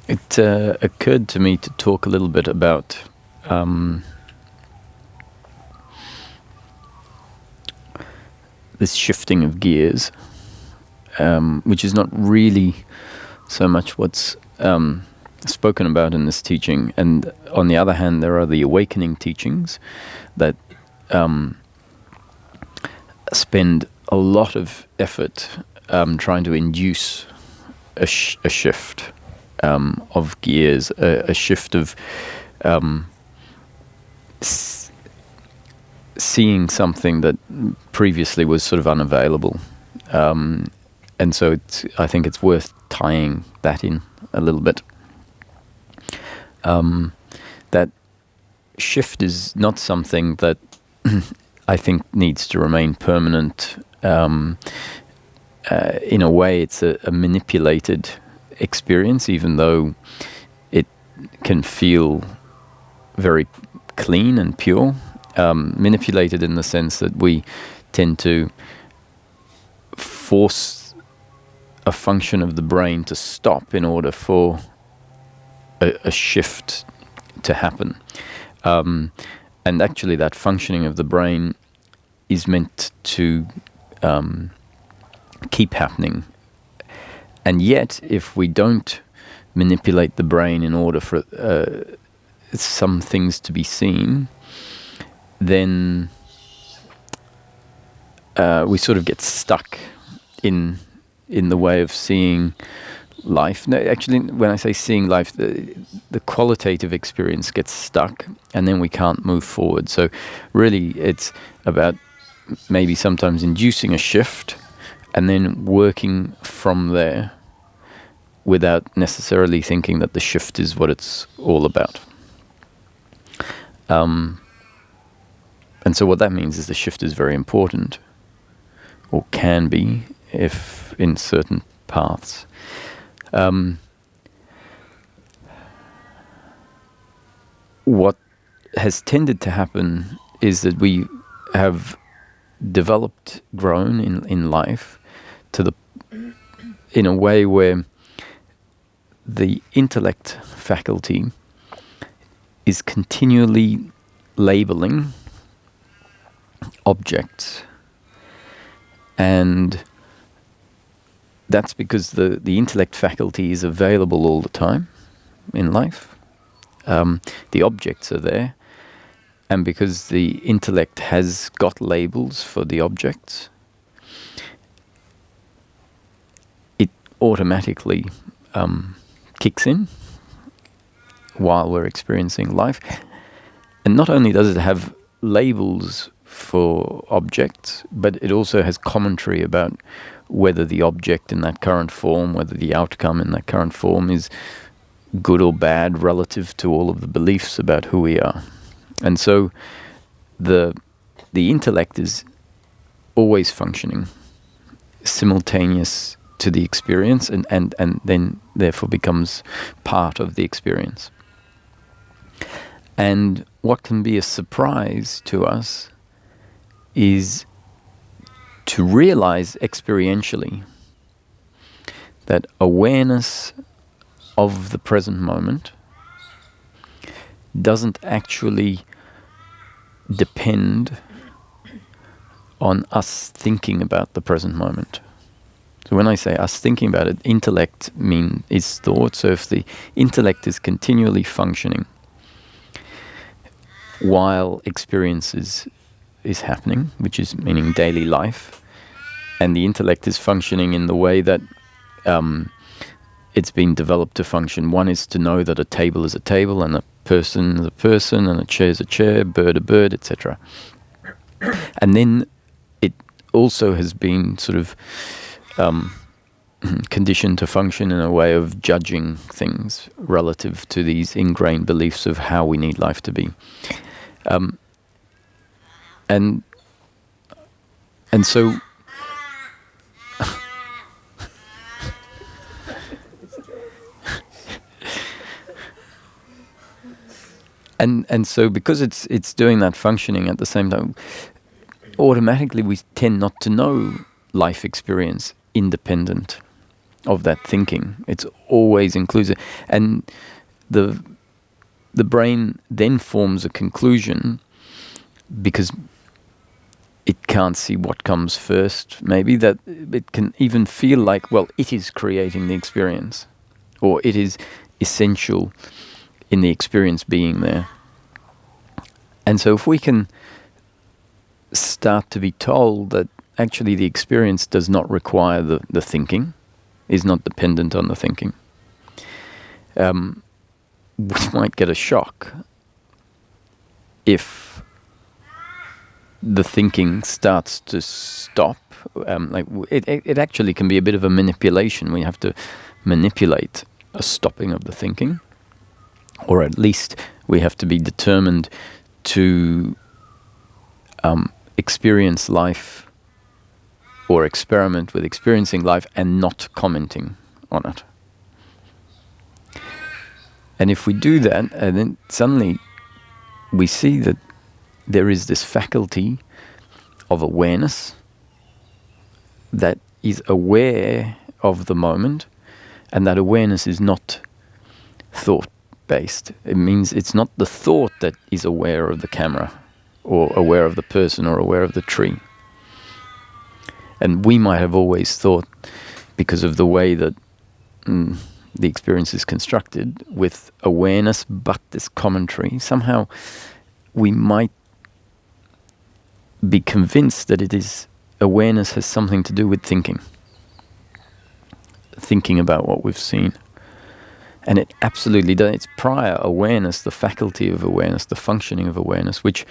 It occurred to me to talk a little bit about this shifting of gears, which is not really so much what's spoken about in this teaching. And on the other hand, there are the awakening teachings that spend a lot of effort trying to induce a shift of gears, a shift of seeing something that previously was sort of unavailable. And so I think it's worth tying that in a little bit. That shift is not something that I think needs to remain permanent. In a way, it's a manipulated experience, even though it can feel very clean and pure. Manipulated in the sense that we tend to force a function of the brain to stop in order for a shift to happen. And actually that functioning of the brain is meant to keep happening. And yet, if we don't manipulate the brain in order for some things to be seen, then we sort of get stuck in the way of seeing life. No, actually, when I say seeing life, the qualitative experience gets stuck, and then we can't move forward. So really, it's about maybe sometimes inducing a shift and then working from there without necessarily thinking that the shift is what it's all about. And so what that means is the shift is very important, or can be, if in certain paths. What has tended to happen is that we have developed, grown in life in a way where the intellect faculty is continually labeling objects, and that's because the intellect faculty is available all the time in life. The objects are there, and because the intellect has got labels for the objects, it automatically kicks in while we're experiencing life. And not only does it have labels for objects, but it also has commentary about whether the object in that current form, whether the outcome in that current form is good or bad relative to all of the beliefs about who we are. And so the intellect is always functioning, simultaneous to the experience, and then therefore becomes part of the experience. And what can be a surprise to us is to realize experientially that awareness of the present moment doesn't actually depend on us thinking about the present moment. So when I say us thinking about it, intellect is thought. So if the intellect is continually functioning while experience is happening, which is meaning daily life, and the intellect is functioning in the way that it's been developed to function. One is to know that a table is a table, and a person is a person, and a chair is a chair, bird a bird, etc. And then it also has been sort of conditioned to function in a way of judging things relative to these ingrained beliefs of how we need life to be. And so and so because it's doing that functioning at the same time, automatically we tend not to know life experience independent of that thinking. It's always inclusive. And the brain then forms a conclusion because it can't see what comes first, maybe, that it can even feel like, well, it is creating the experience, or it is essential in the experience being there. And so if we can start to be told that actually the experience does not require the thinking, is not dependent on the thinking, we might get a shock if the thinking starts to stop. It actually can be a bit of a manipulation. We have to manipulate a stopping of the thinking, or at least we have to be determined to experience life or experiment with experiencing life and not commenting on it. And if we do that, and then suddenly we see that there is this faculty of awareness that is aware of the moment, and that awareness is not thought-based. It means it's not the thought that is aware of the camera, or aware of the person, or aware of the tree. And we might have always thought, because of the way that the experience is constructed, with awareness but this commentary, somehow we might be convinced that it is awareness has something to do with thinking about what we've seen. And it absolutely does. It's prior awareness, the faculty of awareness, the functioning of awareness, which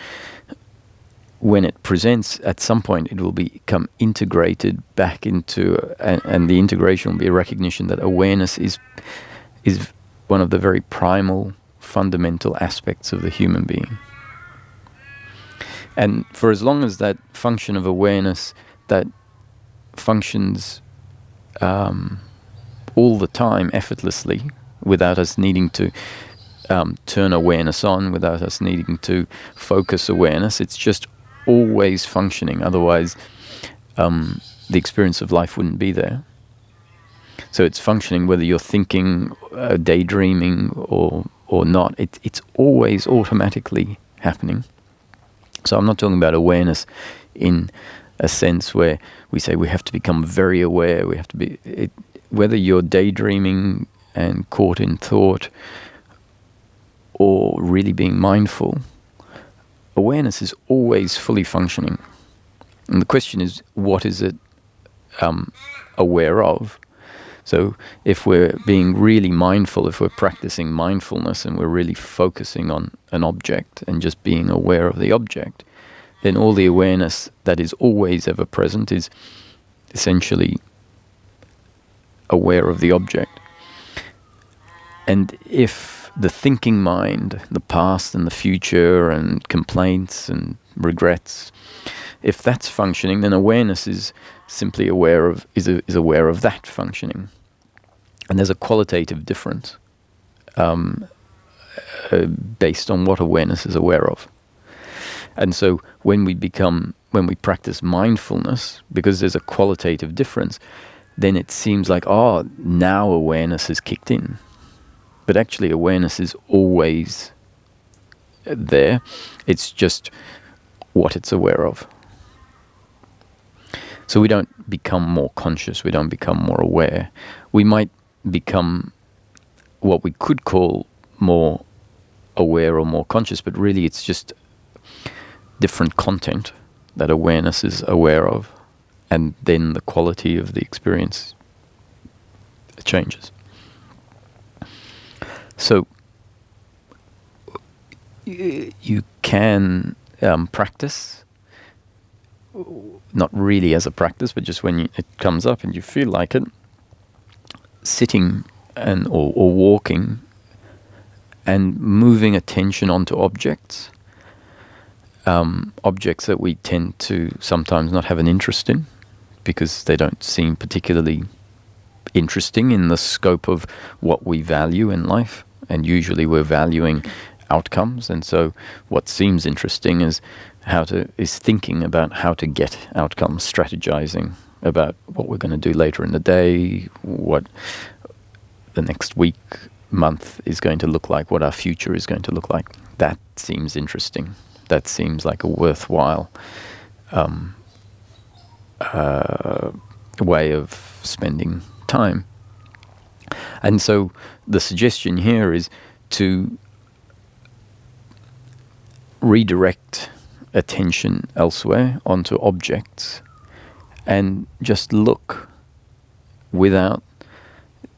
when it presents, at some point it will become integrated back into, and the integration will be a recognition that awareness is one of the very primal, fundamental aspects of the human being. And for as long as that function of awareness that functions all the time effortlessly, without us needing to turn awareness on, without us needing to focus awareness, it's just always functioning. Otherwise, the experience of life wouldn't be there. So it's functioning whether you're thinking, daydreaming, or not. It's always automatically happening. So I'm not talking about awareness in a sense where we say we have to become very aware. We have to be, whether you're daydreaming and caught in thought or really being mindful, awareness is always fully functioning. And the question is, what is it aware of? So if we're being really mindful, if we're practicing mindfulness and we're really focusing on an object and just being aware of the object, then all the awareness that is always ever present is essentially aware of the object. And if the thinking mind, the past and the future and complaints and regrets, if that's functioning, then awareness is simply aware of that functioning. And there's a qualitative difference based on what awareness is aware of. And so when we practice mindfulness, because there's a qualitative difference, then it seems like, now awareness has kicked in. But actually awareness is always there. It's just what it's aware of. So we don't become more conscious, we don't become more aware. We might become what we could call more aware or more conscious, but really it's just different content that awareness is aware of, and then the quality of the experience changes. So you can practice, not really as a practice, but just when it comes up and you feel like it, sitting or walking and moving attention onto objects, objects that we tend to sometimes not have an interest in because they don't seem particularly interesting in the scope of what we value in life. And usually we're valuing outcomes, and so what seems interesting is thinking about how to get outcomes, strategizing about what we're going to do later in the day, what the next week, month is going to look like, what our future is going to look like. That seems interesting. That seems like a worthwhile way of spending time. And so the suggestion here is to redirect attention elsewhere onto objects and just look without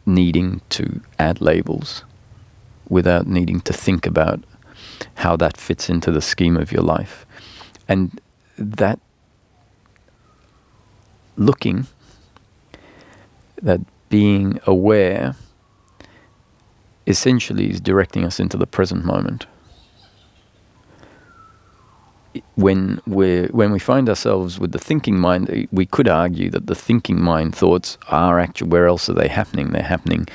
needing to add labels, without needing to think about how that fits into the scheme of your life. And that looking, that being aware, essentially is directing us into the present moment. When we find ourselves with the thinking mind, we could argue that the thinking mind thoughts are actually, where else are they happening? They're happening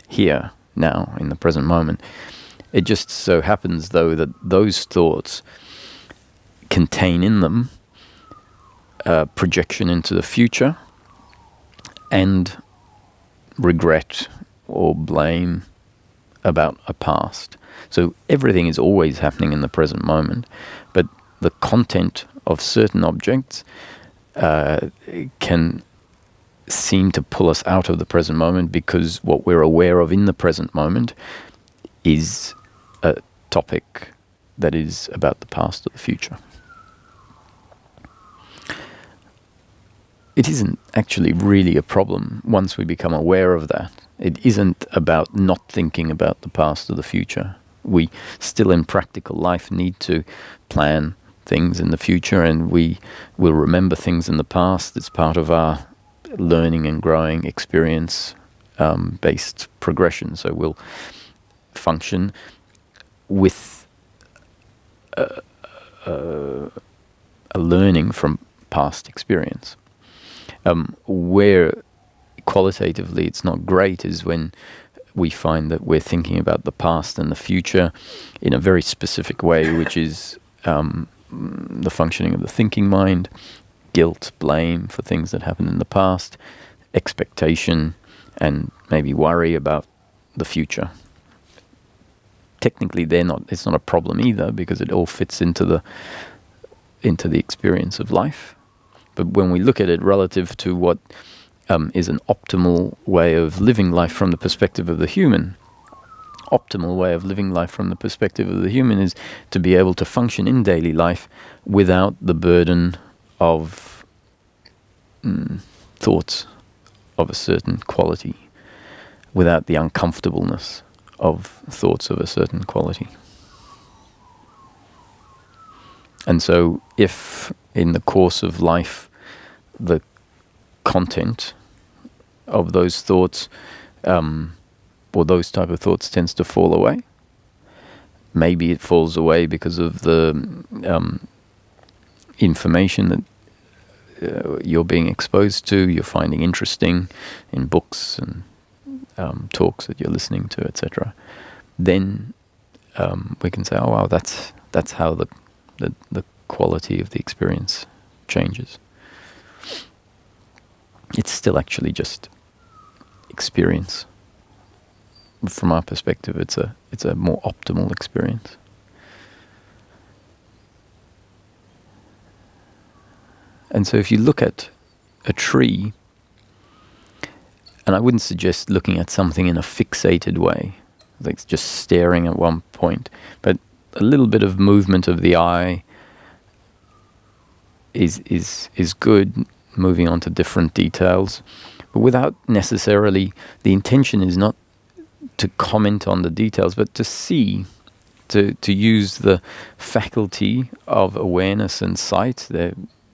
here, now, in the present moment. It just so happens, though, that those thoughts contain in them projection into the future and regret or blame about a past. So everything is always happening in the present moment, but the content of certain objects can seem to pull us out of the present moment, because what we're aware of in the present moment is a topic that is about the past or the future. It isn't actually really a problem once we become aware of that. It isn't about not thinking about the past or the future. We still, in practical life, need to plan things in the future, and we will remember things in the past. It's part of our learning and growing experience based progression. So we'll function with a learning from past experience. Where qualitatively it's not great is when we find that we're thinking about the past and the future in a very specific way, which is the functioning of the thinking mind, guilt, blame for things that happened in the past, expectation, and maybe worry about the future. Technically, it's not a problem either, because it all fits into the experience of life. But when we look at it relative to what is an optimal way of living life from the perspective of the human, optimal way of living life from the perspective of the human is to be able to function in daily life without the burden of thoughts of a certain quality, without the uncomfortableness of thoughts of a certain quality. And so if in the course of life the content of those thoughts or those type of thoughts tends to fall away, maybe it falls away because of the information that you're being exposed to, you're finding interesting in books and talks that you're listening to, etc. Then we can say, oh wow, that's how the quality of the experience changes. It's still actually just experience. From our perspective, it's a more optimal experience. And so if you look at a tree, and I wouldn't suggest looking at something in a fixated way, like just staring at one point, but a little bit of movement of the eye is good, moving on to different details, but without necessarily, the intention is not to comment on the details, but to see, to use the faculty of awareness and sight.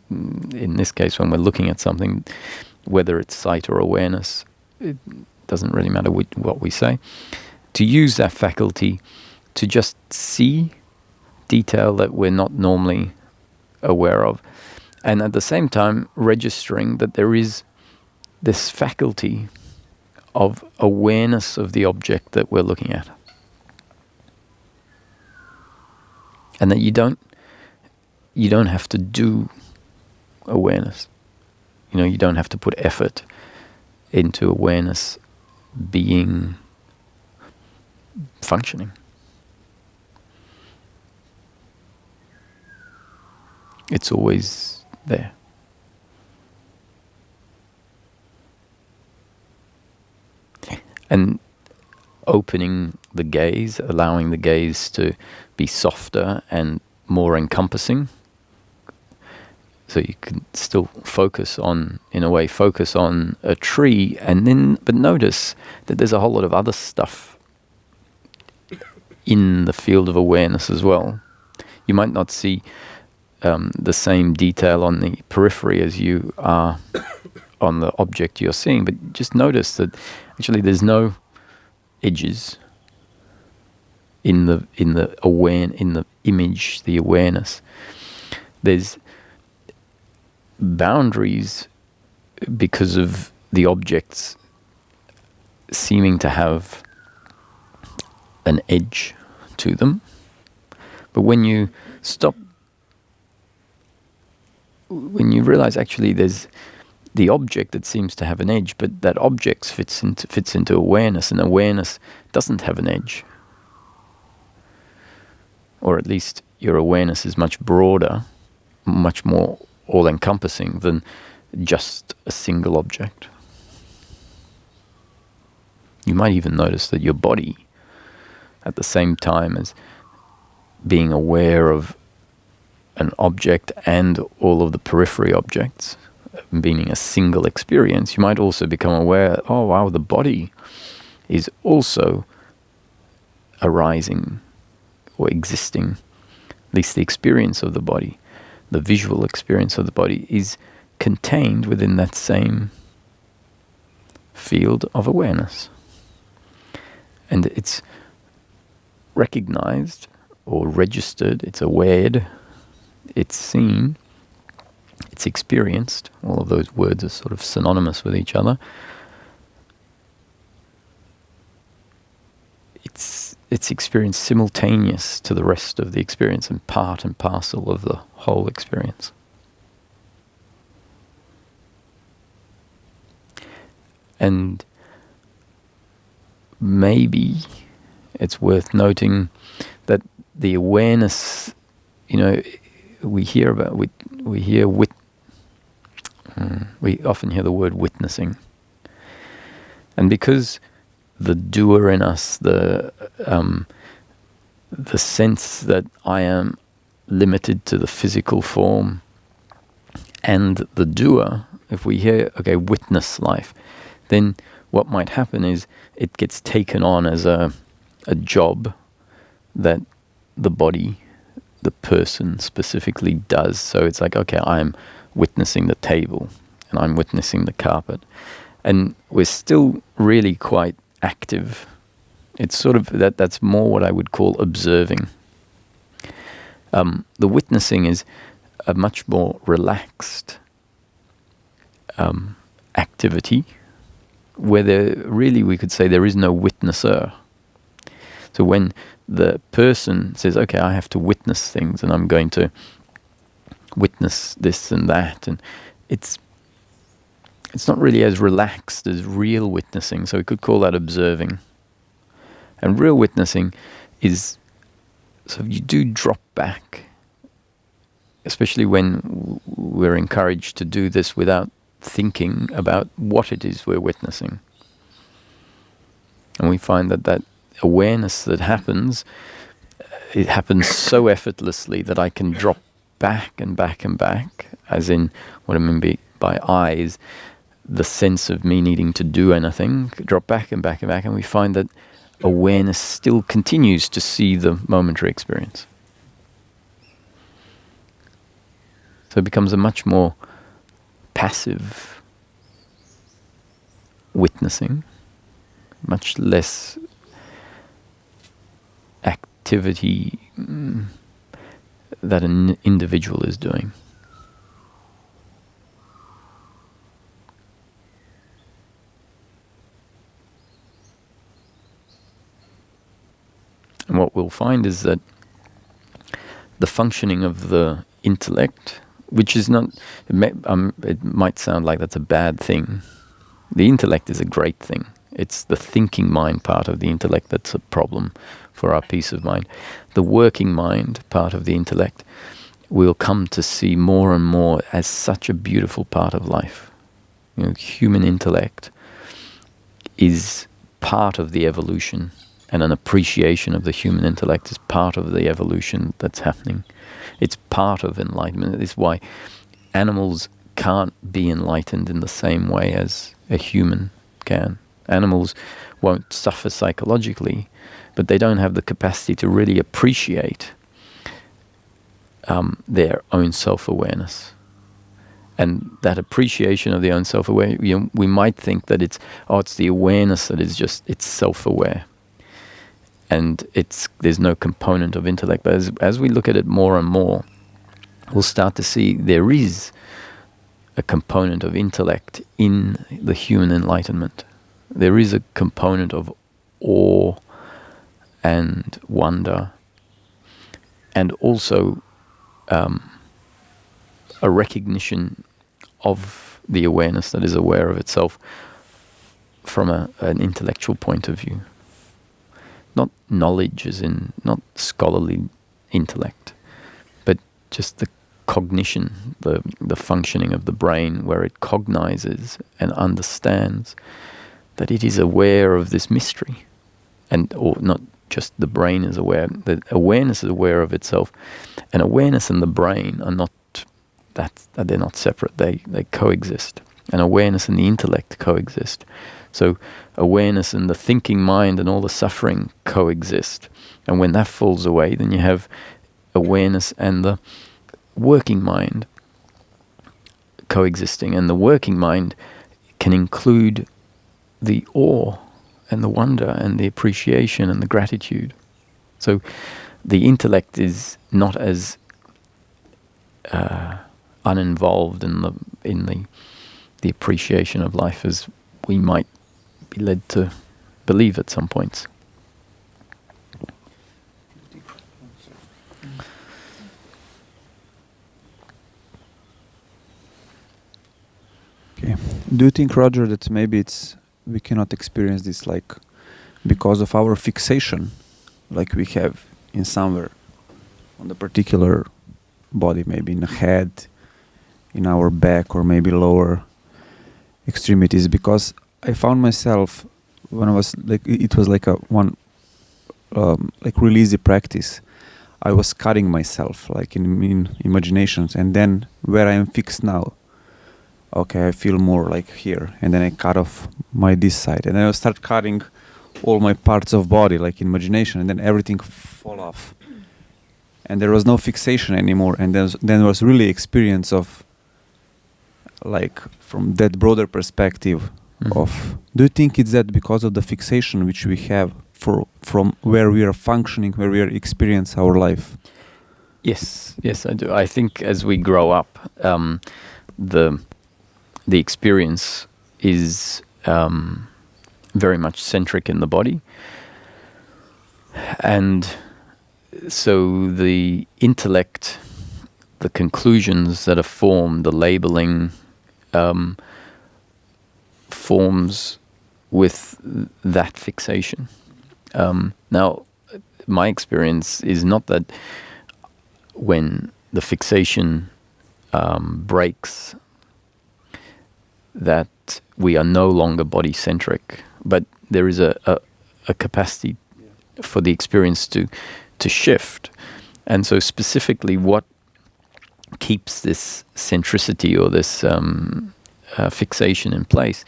In this case, when we're looking at something, whether it's sight or awareness, it doesn't really matter what we say, to use that faculty to just see detail that we're not normally aware of, and at the same time registering that there is this faculty of awareness of the object that we're looking at, and that you don't have to do awareness. You don't have to put effort into awareness being functioning. It's always there. And opening the gaze, allowing the gaze to be softer and more encompassing, so you can still focus on a tree, but notice that there's a whole lot of other stuff in the field of awareness as well. You might not see the same detail on the periphery as you are on the object you're seeing, but just notice that actually there's no edges in the image, the awareness. There's boundaries because of the objects seeming to have an edge to them. But when you stop, when you realize actually there's the object that seems to have an edge, but that object fits into awareness, and awareness doesn't have an edge. Or at least your awareness is much broader, much more all-encompassing than just a single object. You might even notice that your body, at the same time as being aware of an object and all of the periphery objects, meaning a single experience, you might also become aware, oh wow, the body is also arising or existing. At least the experience of the body, the visual experience of the body, is contained within that same field of awareness. And it's recognized or registered, it's awared, it's seen, it's experienced. All of those words are sort of synonymous with each other. It's experienced simultaneous to the rest of the experience and part and parcel of the whole experience. And maybe it's worth noting that the awareness, we often hear the word witnessing. And because the doer in us, the sense that I am limited to the physical form, and the doer, if we hear, okay, witness life, then what might happen is it gets taken on as a job that the body, the person specifically does. So it's like, okay, I'm witnessing the table and I'm witnessing the carpet. And we're still really quite active. It's sort of that's more what I would call observing. The witnessing is a much more relaxed activity, where we could say there is no witnesser. So when the person says, okay, I have to witness things and I'm going to witness this and that, and it's not really as relaxed as real witnessing, so we could call that observing. And real witnessing is, so you do drop back, especially when we're encouraged to do this without thinking about what it is we're witnessing. And we find that awareness that happens, it happens so effortlessly that I can drop back and back and back, as in what I mean by I is the sense of me needing to do anything, drop back and back and back, and we find that awareness still continues to see the momentary experience. So it becomes a much more passive witnessing, much less activity that an individual is doing. And what we'll find is that the functioning of the intellect, which is not, it might sound like that's a bad thing. The intellect is a great thing. It's the thinking mind part of the intellect that's a problem for our peace of mind. The working mind part of the intellect we'll come to see more and more as such a beautiful part of life. You know, human intellect is part of the evolution, and an appreciation of the human intellect is part of the evolution that's happening. It's part of enlightenment. It's why animals can't be enlightened in the same way as a human can. Animals won't suffer psychologically, but they don't have the capacity to really appreciate their own self-awareness. And that appreciation of the own self-awareness, you know, we might think that it's the awareness that is just, it's self-aware. And there's no component of intellect. But as we look at it more and more, we'll start to see there is a component of intellect in the human enlightenment. There is a component of awe and wonder, and also a recognition of the awareness that is aware of itself from an intellectual point of view. Not knowledge as in, not scholarly intellect, but just the cognition, the functioning of the brain, where it cognizes and understands that it is aware of this mystery. Or not just the brain is aware, the awareness is aware of itself. And awareness and the brain are not, they're not separate, they coexist. And awareness and the intellect coexist. So awareness and the thinking mind and all the suffering coexist. And when that falls away, then you have awareness and the working mind coexisting. And the working mind can include the awe and the wonder and the appreciation and the gratitude. So the intellect is not as uninvolved in the appreciation of life as we might be led to believe at some points. Okay. Do you think, Roger, that maybe we cannot experience this like because of our fixation, like we have in somewhere on the particular body, maybe in the head, in our back, or maybe lower extremities? Because I found myself when I was like, it was like like really easy practice. I was cutting myself like in imaginations, and then where I am fixed now, okay, I feel more like here, and then I cut off this side, and then I start cutting all my parts of body like in imagination, and then everything fall off, and there was no fixation anymore. And then there was really experience of like from that broader perspective of, do you think it's that because of the fixation which we have from where we are functioning, where we are experience our life? Yes, I do. I think as we grow up, the experience is very much centric in the body. And so the intellect, the conclusions that are formed, the labeling, forms with that fixation. Now, my experience is not that when the fixation breaks, that we are no longer body-centric, but there is a capacity for the experience to shift. And so specifically what keeps this centricity or this fixation in place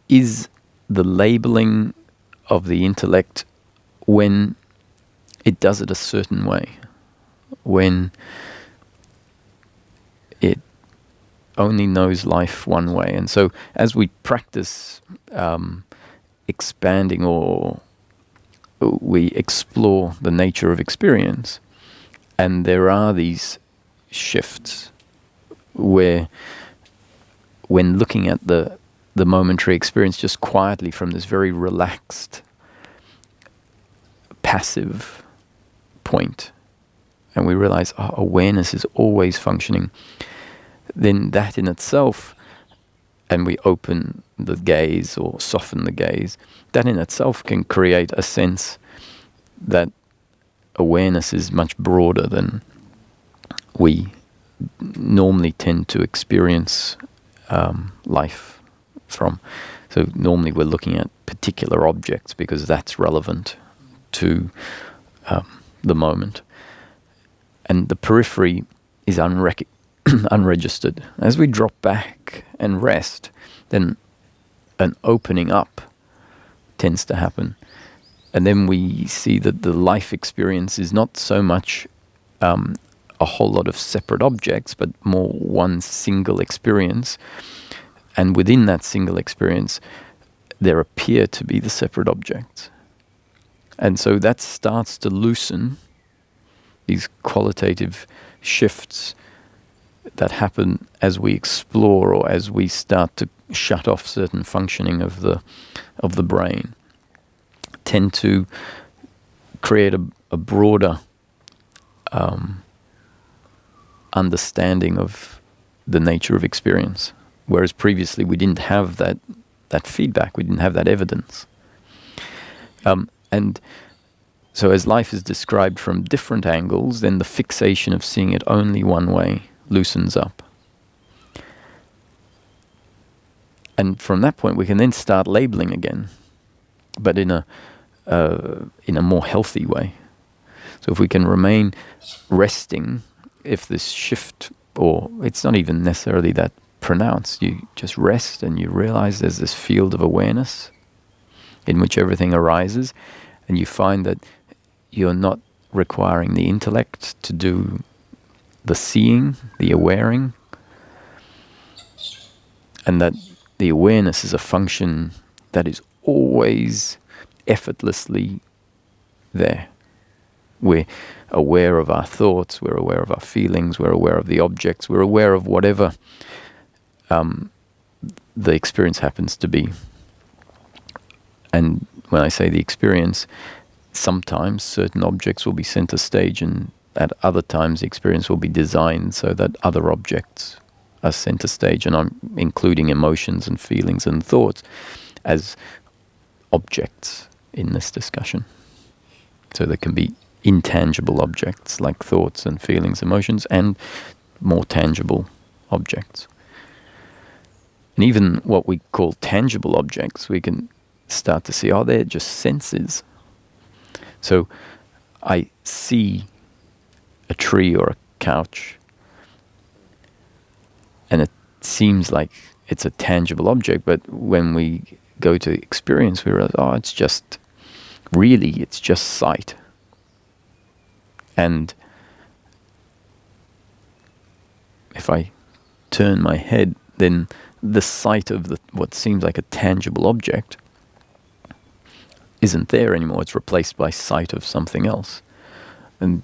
is the labeling of the intellect when it does it a certain way, when it only knows life one way. And so as we practice expanding, or we explore the nature of experience, and there are these shifts where, when looking at the momentary experience just quietly from this very relaxed, passive point, and we realize awareness is always functioning, then that in itself, and we open the gaze or soften the gaze, that in itself can create a sense that awareness is much broader than we normally tend to experience life from. So normally we're looking at particular objects because that's relevant to the moment. And the periphery is unregistered. As we drop back and rest, then an opening up tends to happen. And then we see that the life experience is not so much a whole lot of separate objects, but more one single experience. And within that single experience, there appear to be the separate objects. And so that starts to loosen these qualitative shifts that happen as we explore or as we start to shut off certain functioning of the brain, tend to create a broader understanding of the nature of experience. Whereas previously we didn't have that feedback, we didn't have that evidence. And so as life is described from different angles, then the fixation of seeing it only one way loosens up. And from that point we can then start labeling again, but in a more healthy way. So if we can remain resting, if this shift, or it's not even necessarily that pronounced, you just rest and you realize there's this field of awareness in which everything arises, and you find that you're not requiring the intellect to do the seeing, the awareing, and that the awareness is a function that is always effortlessly there. We're aware of our thoughts, we're aware of our feelings, we're aware of the objects, we're aware of whatever the experience happens to be. And when I say the experience, sometimes certain objects will be center stage, and at other times the experience will be designed so that other objects are center stage, and I'm including emotions and feelings and thoughts as objects in this discussion. So there can be intangible objects like thoughts and feelings, emotions, and more tangible objects. And even what we call tangible objects, we can start to see, they're just senses. So I see a tree or a couch, and it seems like it's a tangible object, but when we go to experience, we realize, it's just sight. And if I turn my head, then the sight of what seems like a tangible object isn't there anymore. It's replaced by sight of something else. And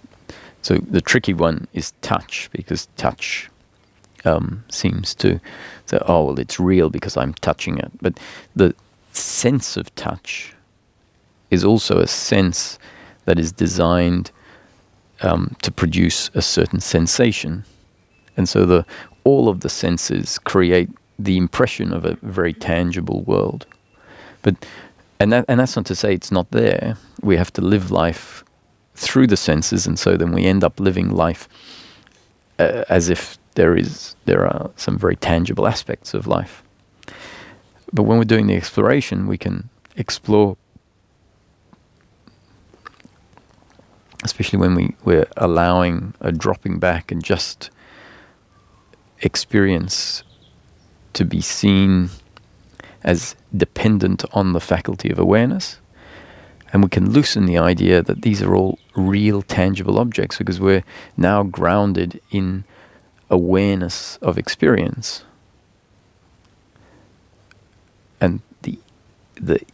so the tricky one is touch, because touch seems to say, it's real because I'm touching it. But the sense of touch is also a sense that is designed to produce a certain sensation. And so all of the senses create the impression of a very tangible world. And that's not to say it's not there. We have to live life through the senses, and so then we end up living life as if there are some very tangible aspects of life. But when we're doing the exploration, we can explore, especially when we're allowing a dropping back and just experience to be seen as dependent on the faculty of awareness. And we can loosen the idea that these are all real, tangible objects, because we're now grounded in awareness of experience. And the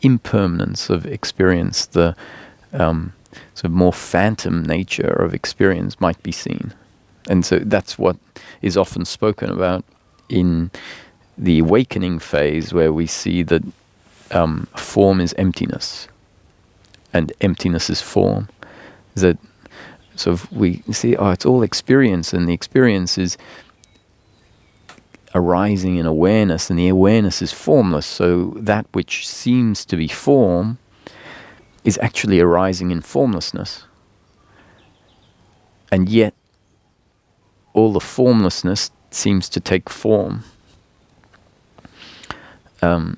impermanence of experience, the sort of more phantom nature of experience might be seen. And so that's what is often spoken about in the awakening phase, where we see that form is emptiness and emptiness is form. That So if we see, it's all experience, and the experience is arising in awareness, and the awareness is formless. So that which seems to be form is actually arising in formlessness. And yet, all the formlessness seems to take form.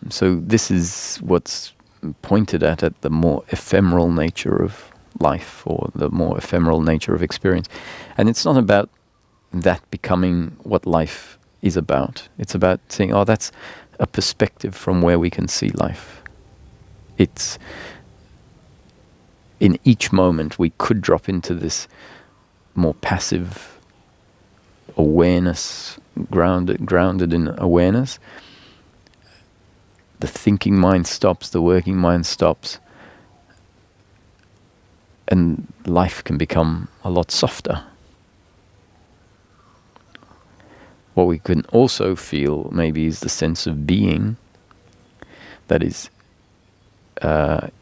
So this is what's pointed at the more ephemeral nature of life, or the more ephemeral nature of experience. And it's not about that becoming what life is about. It's about saying, that's a perspective from where we can see life. It's in each moment we could drop into this more passive awareness, grounded in awareness. The thinking mind stops, the working mind stops, and life can become a lot softer. What we can also feel maybe is the sense of being that is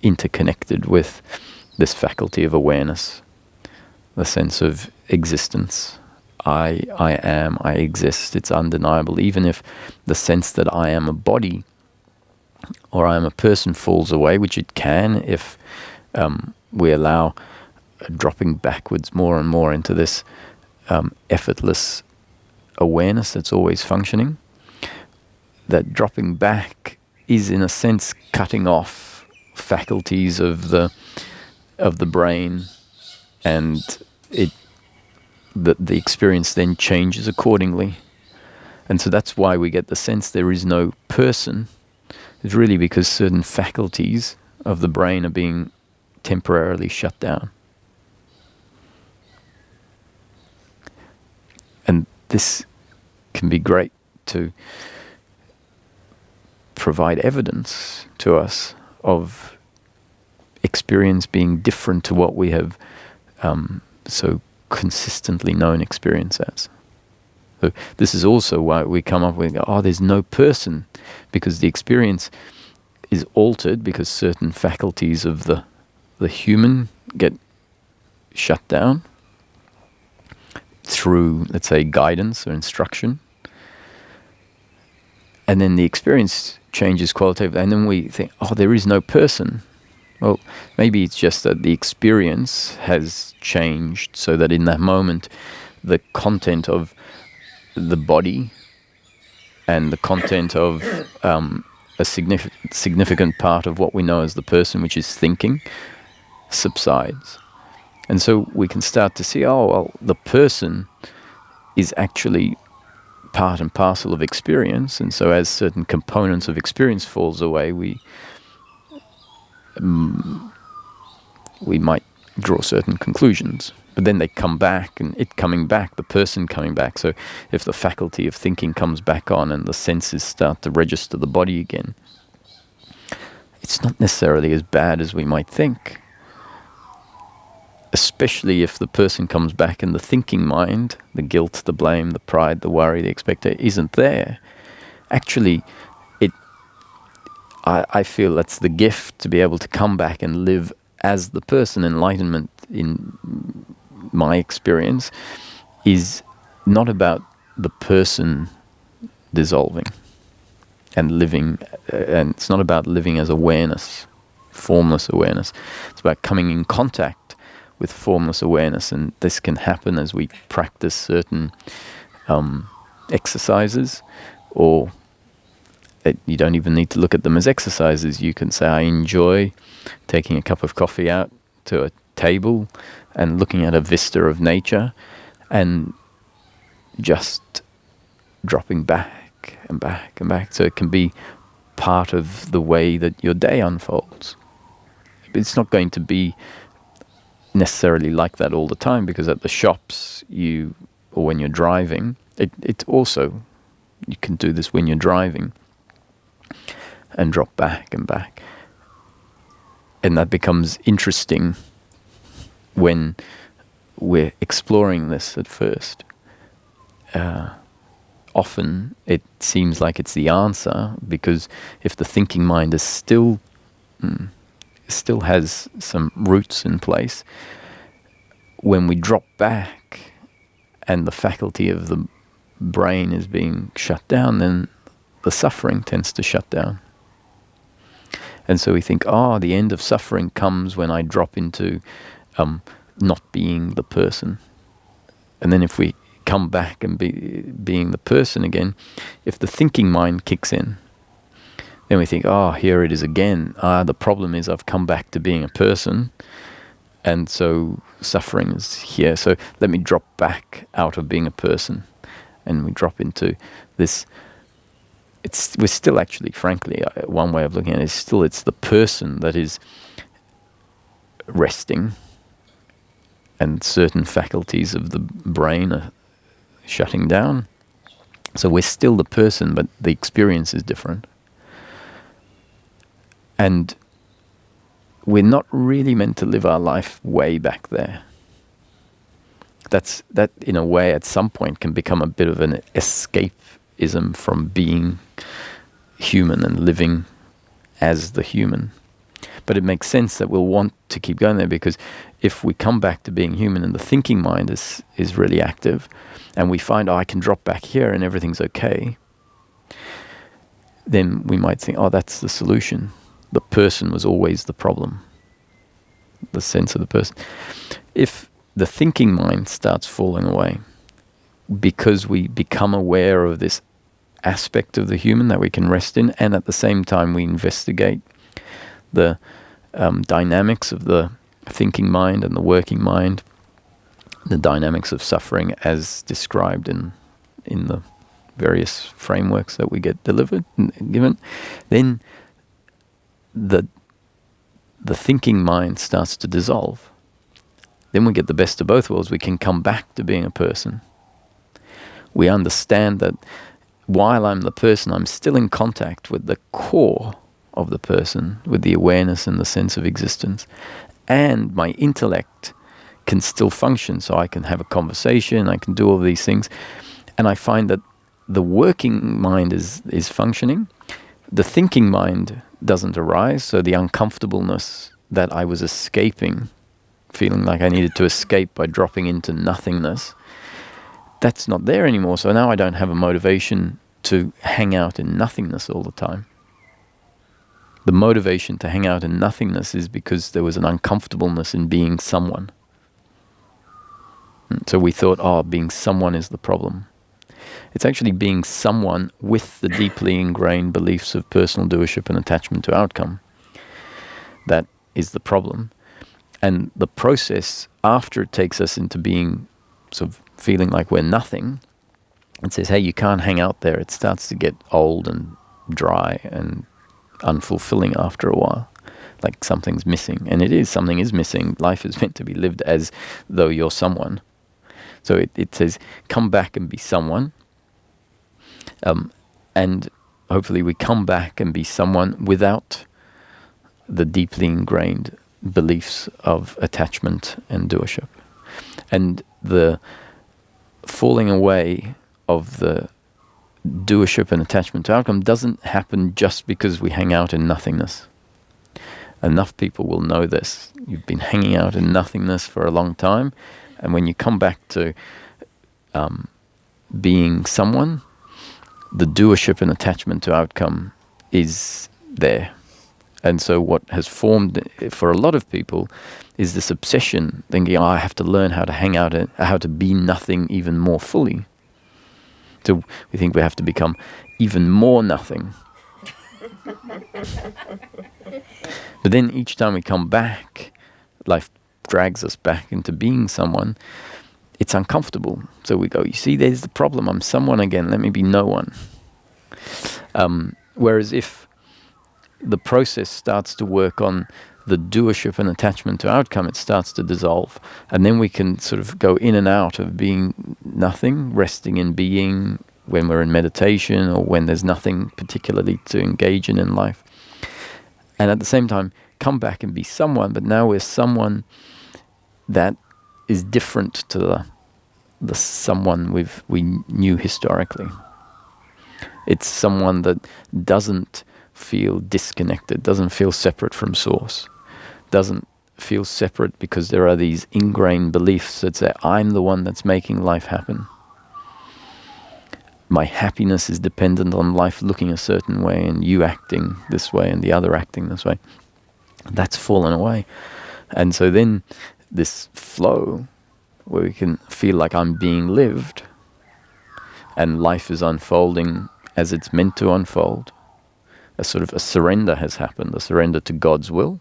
interconnected with this faculty of awareness, the sense of existence. I am, I exist, it's undeniable. Even if the sense that I am a body or I am a person falls away, which it can if we allow dropping backwards more and more into this effortless awareness that's always functioning, that dropping back is in a sense cutting off faculties of the brain, and the experience then changes accordingly. And so that's why we get the sense there is no person. It's really because certain faculties of the brain are being temporarily shut down. And this can be great to provide evidence to us of experience being different to what we have so consistently known experience as. So this is also why we come up with, there's no person, because the experience is altered because certain faculties of the human get shut down through, let's say, guidance or instruction. And then the experience changes qualitatively, and then we think, there is no person. Well, maybe it's just that the experience has changed so that in that moment, the content of the body and the content of a significant part of what we know as the person, which is thinking, subsides. And so we can start to see, the person is actually part and parcel of experience. And so as certain components of experience falls away, we might draw certain conclusions. But then they come back, and it coming back, the person coming back. So if the faculty of thinking comes back on and the senses start to register the body again, it's not necessarily as bad as we might think. Especially if the person comes back and the thinking mind, the guilt, the blame, the pride, the worry, the expectation isn't there. Actually, I feel that's the gift, to be able to come back and live as the person. Enlightenment, in my experience, is not about the person dissolving and living, and it's not about living as awareness, formless awareness. It's about coming in contact with formless awareness, and this can happen as we practice certain exercises, or you don't even need to look at them as exercises. You can say, I enjoy taking a cup of coffee out to a table and looking at a vista of nature and just dropping back and back and back. So it can be part of the way that your day unfolds. It's not going to be necessarily like that all the time, because at the shops, or when you're driving, it also, you can do this when you're driving and drop back and back. And that becomes interesting when we're exploring this at first. Often it seems like it's the answer, because if the thinking mind is still has some roots in place, when we drop back and the faculty of the brain is being shut down, then the suffering tends to shut down. And so we think, the end of suffering comes when I drop into not being the person. And then if we come back and being the person again, if the thinking mind kicks in, then we think, here it is again. The problem is I've come back to being a person, and so suffering is here. So let me drop back out of being a person, and we drop into this. We're still actually, frankly, one way of looking at it is it's the person that is resting, and certain faculties of the brain are shutting down. So we're still the person, but the experience is different. And we're not really meant to live our life way back there. That, in a way, at some point can become a bit of an escapism from being human and living as the human. But it makes sense that we'll want to keep going there, because if we come back to being human and the thinking mind is really active, and we find, I can drop back here and everything's okay, then we might think, that's the solution. The person was always the problem. The sense of the person. If the thinking mind starts falling away, because we become aware of this aspect of the human that we can rest in, and at the same time we investigate the dynamics of the thinking mind and the working mind, the dynamics of suffering as described in the various frameworks that we get delivered and given, then the thinking mind starts to dissolve. Then we get the best of both worlds. We can come back to being a person. We understand that while I'm the person, I'm still in contact with the core of the person, with the awareness and the sense of existence. And my intellect can still function, so I can have a conversation, I can do all these things. And I find that the working mind is functioning. The thinking mind doesn't arise, so the uncomfortableness that I was escaping, feeling like I needed to escape by dropping into nothingness, that's not there anymore. So now I don't have a motivation to hang out in nothingness all the time. The motivation to hang out in nothingness is because there was an uncomfortableness in being someone. So we thought, being someone is the problem. It's actually being someone with the deeply ingrained beliefs of personal doership and attachment to outcome. That is the problem. And the process after it takes us into being sort of feeling like we're nothing, and says, hey, you can't hang out there. It starts to get old and dry and unfulfilling after a while. Like something's missing. And it is, something is missing. Life is meant to be lived as though you're someone. So it says, come back and be someone. And hopefully we come back and be someone without the deeply ingrained beliefs of attachment and doership. And the falling away of the doership and attachment to outcome doesn't happen just because we hang out in nothingness. Enough people will know this. You've been hanging out in nothingness for a long time, and when you come back to being someone, the doership and attachment to outcome is there. And so what has formed for a lot of people is this obsession, thinking, I have to learn how to hang out, how to be nothing even more fully. So we think we have to become even more nothing. But then each time we come back, life drags us back into being someone. It's uncomfortable. So we go, you see, there's the problem. I'm someone again. Let me be no one. Whereas if the process starts to work on the doership and attachment to outcome, it starts to dissolve. And then we can sort of go in and out of being nothing, resting in being when we're in meditation or when there's nothing particularly to engage in life. And at the same time, come back and be someone, but now we're someone that is different to the someone we knew historically. It's someone that doesn't feel disconnected, doesn't feel separate from source, doesn't feels separate because there are these ingrained beliefs that say, I'm the one that's making life happen. My happiness is dependent on life looking a certain way and you acting this way and the other acting this way. That's fallen away. And so then this flow where we can feel like I'm being lived and life is unfolding as it's meant to unfold. A sort of a surrender has happened, a surrender to God's will,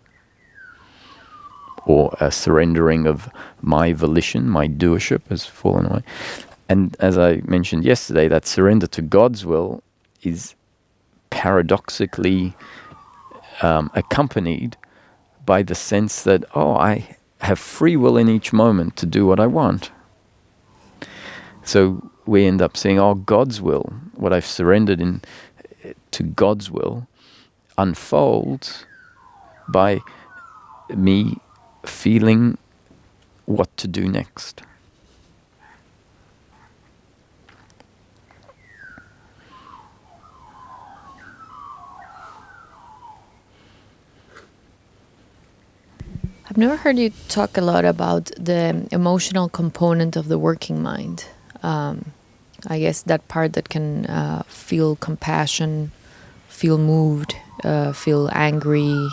or a surrendering of my volition, my doership has fallen away. And as I mentioned yesterday, that surrender to God's will is paradoxically accompanied by the sense that, I have free will in each moment to do what I want. So we end up seeing, God's will, what I've surrendered to God's will, unfolds by me feeling what to do next. I've never heard you talk a lot about the emotional component of the working mind. I guess that part that can feel compassion, feel moved, feel angry,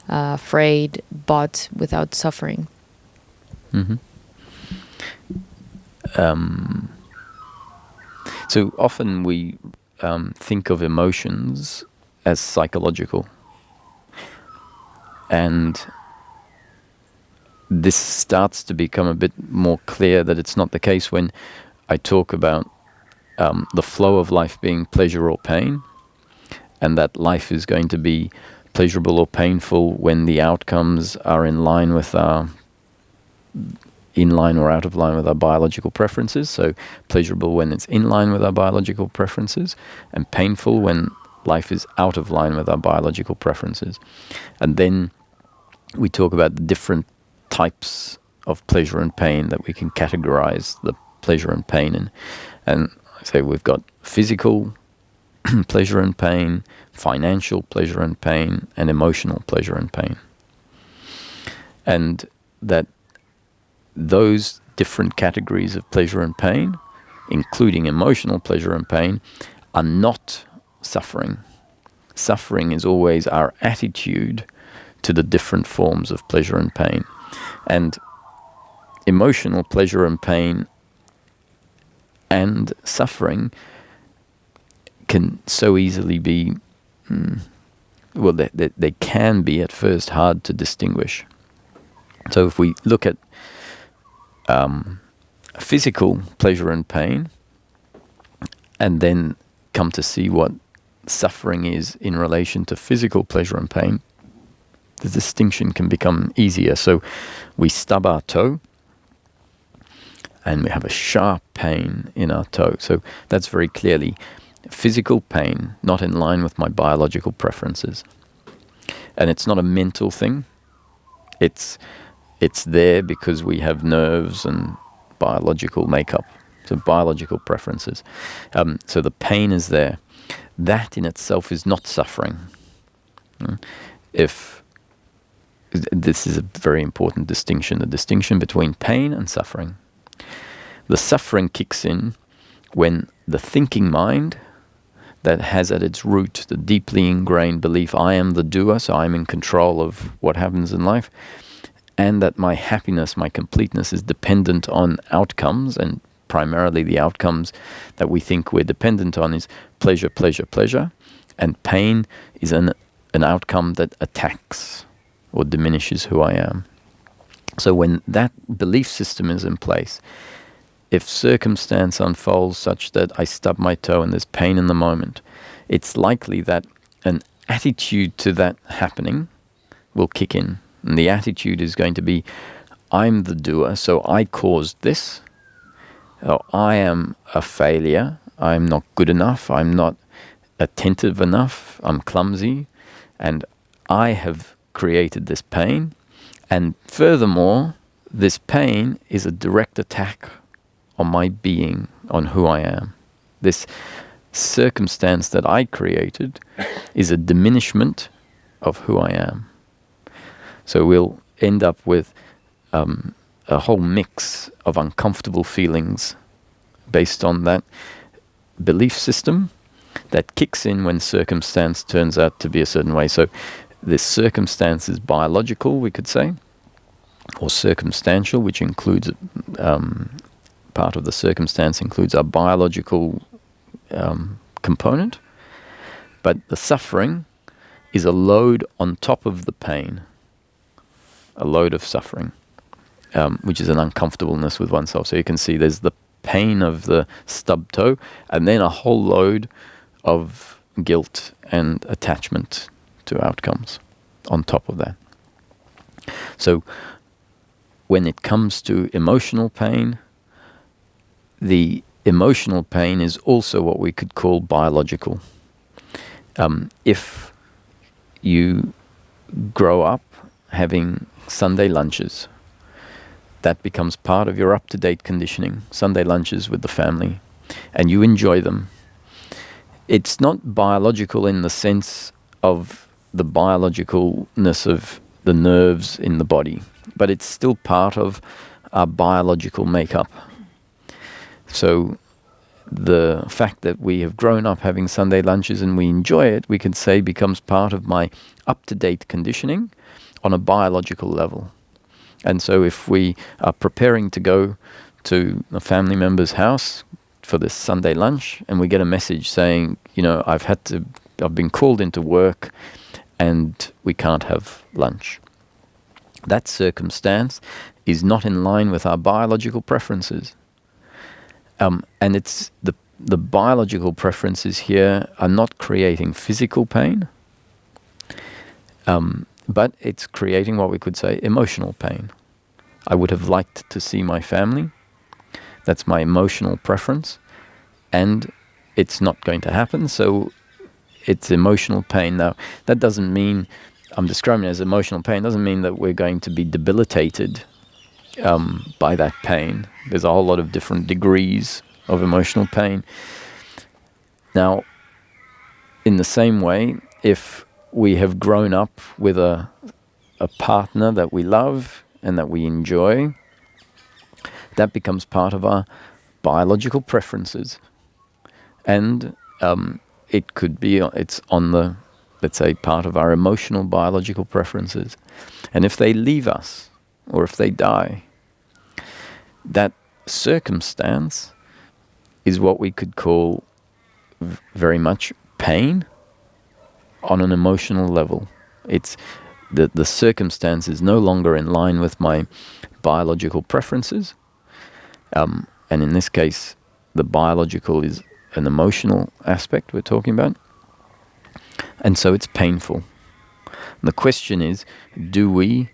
afraid, but without suffering. Mm-hmm. So often we think of emotions as psychological. And this starts to become a bit more clear that it's not the case when I talk about the flow of life being pleasure or pain, and that life is going to be pleasurable or painful when the outcomes are in line or out of line with our biological preferences. So pleasurable when it's in line with our biological preferences, and painful when life is out of line with our biological preferences. And then we talk about the different types of pleasure and pain that we can categorize the pleasure and pain in. And I say we've got physical pleasure and pain, financial pleasure and pain, and emotional pleasure and pain. And that those different categories of pleasure and pain, including emotional pleasure and pain, are not suffering. Suffering is always our attitude to the different forms of pleasure and pain. And emotional pleasure and pain and suffering can so easily be, they can be at first hard to distinguish. So if we look at physical pleasure and pain, and then come to see what suffering is in relation to physical pleasure and pain, the distinction can become easier. So we stub our toe, and we have a sharp pain in our toe. So that's very clearly physical pain, not in line with my biological preferences. And it's not a mental thing. It's there because we have nerves and biological makeup, so biological preferences. So the pain is there. That in itself is not suffering. If this is a very important distinction, the distinction between pain and suffering. The suffering kicks in when the thinking mind that has at its root the deeply ingrained belief, I am the doer, so I'm in control of what happens in life, and that my happiness, my completeness is dependent on outcomes, and primarily the outcomes that we think we're dependent on is pleasure, pleasure, pleasure, and pain is an outcome that attacks or diminishes who I am. So when that belief system is in place, if circumstance unfolds such that I stub my toe and there's pain in the moment, it's likely that an attitude to that happening will kick in. And the attitude is going to be, I'm the doer, so I caused this. Or I am a failure. I'm not good enough. I'm not attentive enough. I'm clumsy. And I have created this pain. And furthermore, this pain is a direct attack on my being, on who I am. This circumstance that I created is a diminishment of who I am. So end up with a whole mix of uncomfortable feelings based on that belief system that kicks in when circumstance turns out to be a certain way. So this circumstance is biological, we could say, or circumstantial, which includes part of the circumstance includes our biological component, but the suffering is a load on top of the pain, a load of suffering, which is an uncomfortableness with oneself. So you can see there's the pain of the stub toe, and then a whole load of guilt and attachment to outcomes on top of that. So when it comes to emotional pain, the emotional pain is also what we could call biological. If you grow up having Sunday lunches, that becomes part of your up-to-date conditioning, Sunday lunches with the family, and you enjoy them. It's not biological in the sense of the biologicalness of the nerves in the body, but it's still part of our biological makeup. So the fact that we have grown up having Sunday lunches and we enjoy it, we can say becomes part of my up-to-date conditioning on a biological level. And so if we are preparing to go to a family member's house for this Sunday lunch and we get a message saying, you know, I've been called into work and we can't have lunch. That circumstance is not in line with our biological preferences. And it's the biological preferences here are not creating physical pain, but it's creating what we could say emotional pain. I would have liked to see my family. That's my emotional preference. And it's not going to happen, so it's emotional pain. Now, that doesn't mean, I'm describing it as emotional pain, doesn't mean that we're going to be debilitated by that pain. There's a whole lot of different degrees of emotional pain. Now, in the same way, if we have grown up with a partner that we love and that we enjoy, that becomes part of our biological preferences. And it could be, it's on the, let's say, part of our emotional biological preferences. And if they leave us, or if they die, that circumstance is what we could call very much pain on an emotional level. It's the circumstance is no longer in line with my biological preferences. And in this case, the biological is an emotional aspect we're talking about. And so it's painful. And the question is, do we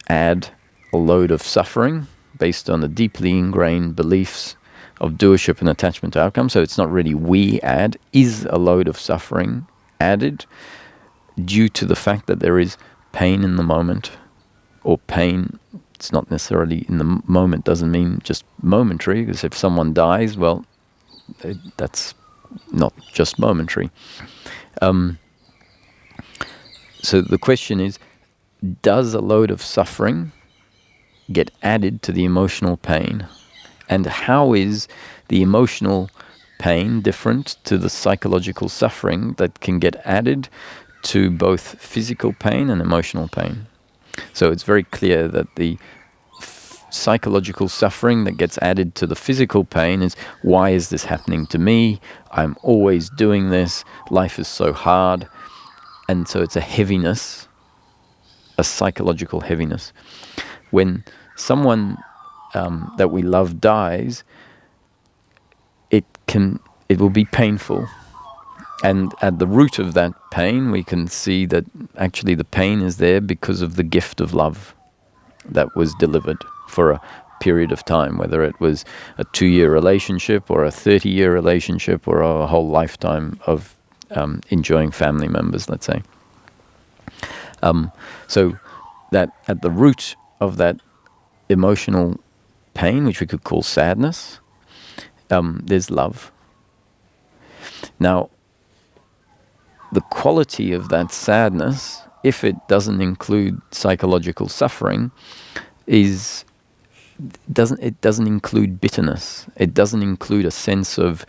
add a load of suffering based on the deeply ingrained beliefs of doership and attachment to outcome? So it's not really we add. Is a load of suffering added due to the fact that there is pain in the moment? Or pain, it's not necessarily in the moment, doesn't mean just momentary, because if someone dies, well, that's not just momentary. So the question is, does a load of suffering get added to the emotional pain? And how is the emotional pain different to the psychological suffering that can get added to both physical pain and emotional pain? So it's very clear that the psychological suffering that gets added to the physical pain is, why is this happening to me? I'm always doing this. Life is so hard. And so it's a heaviness, a psychological heaviness. When someone that we love dies, it will be painful. And at the root of that pain, we can see that actually the pain is there because of the gift of love that was delivered for a period of time, whether it was a 2-year relationship or a 30-year relationship or a whole lifetime of enjoying family members, let's say. So that at the root of that emotional pain, which we could call sadness, there's love. Now, the quality of that sadness if it doesn't include psychological suffering, it doesn't include bitterness. It doesn't include a sense of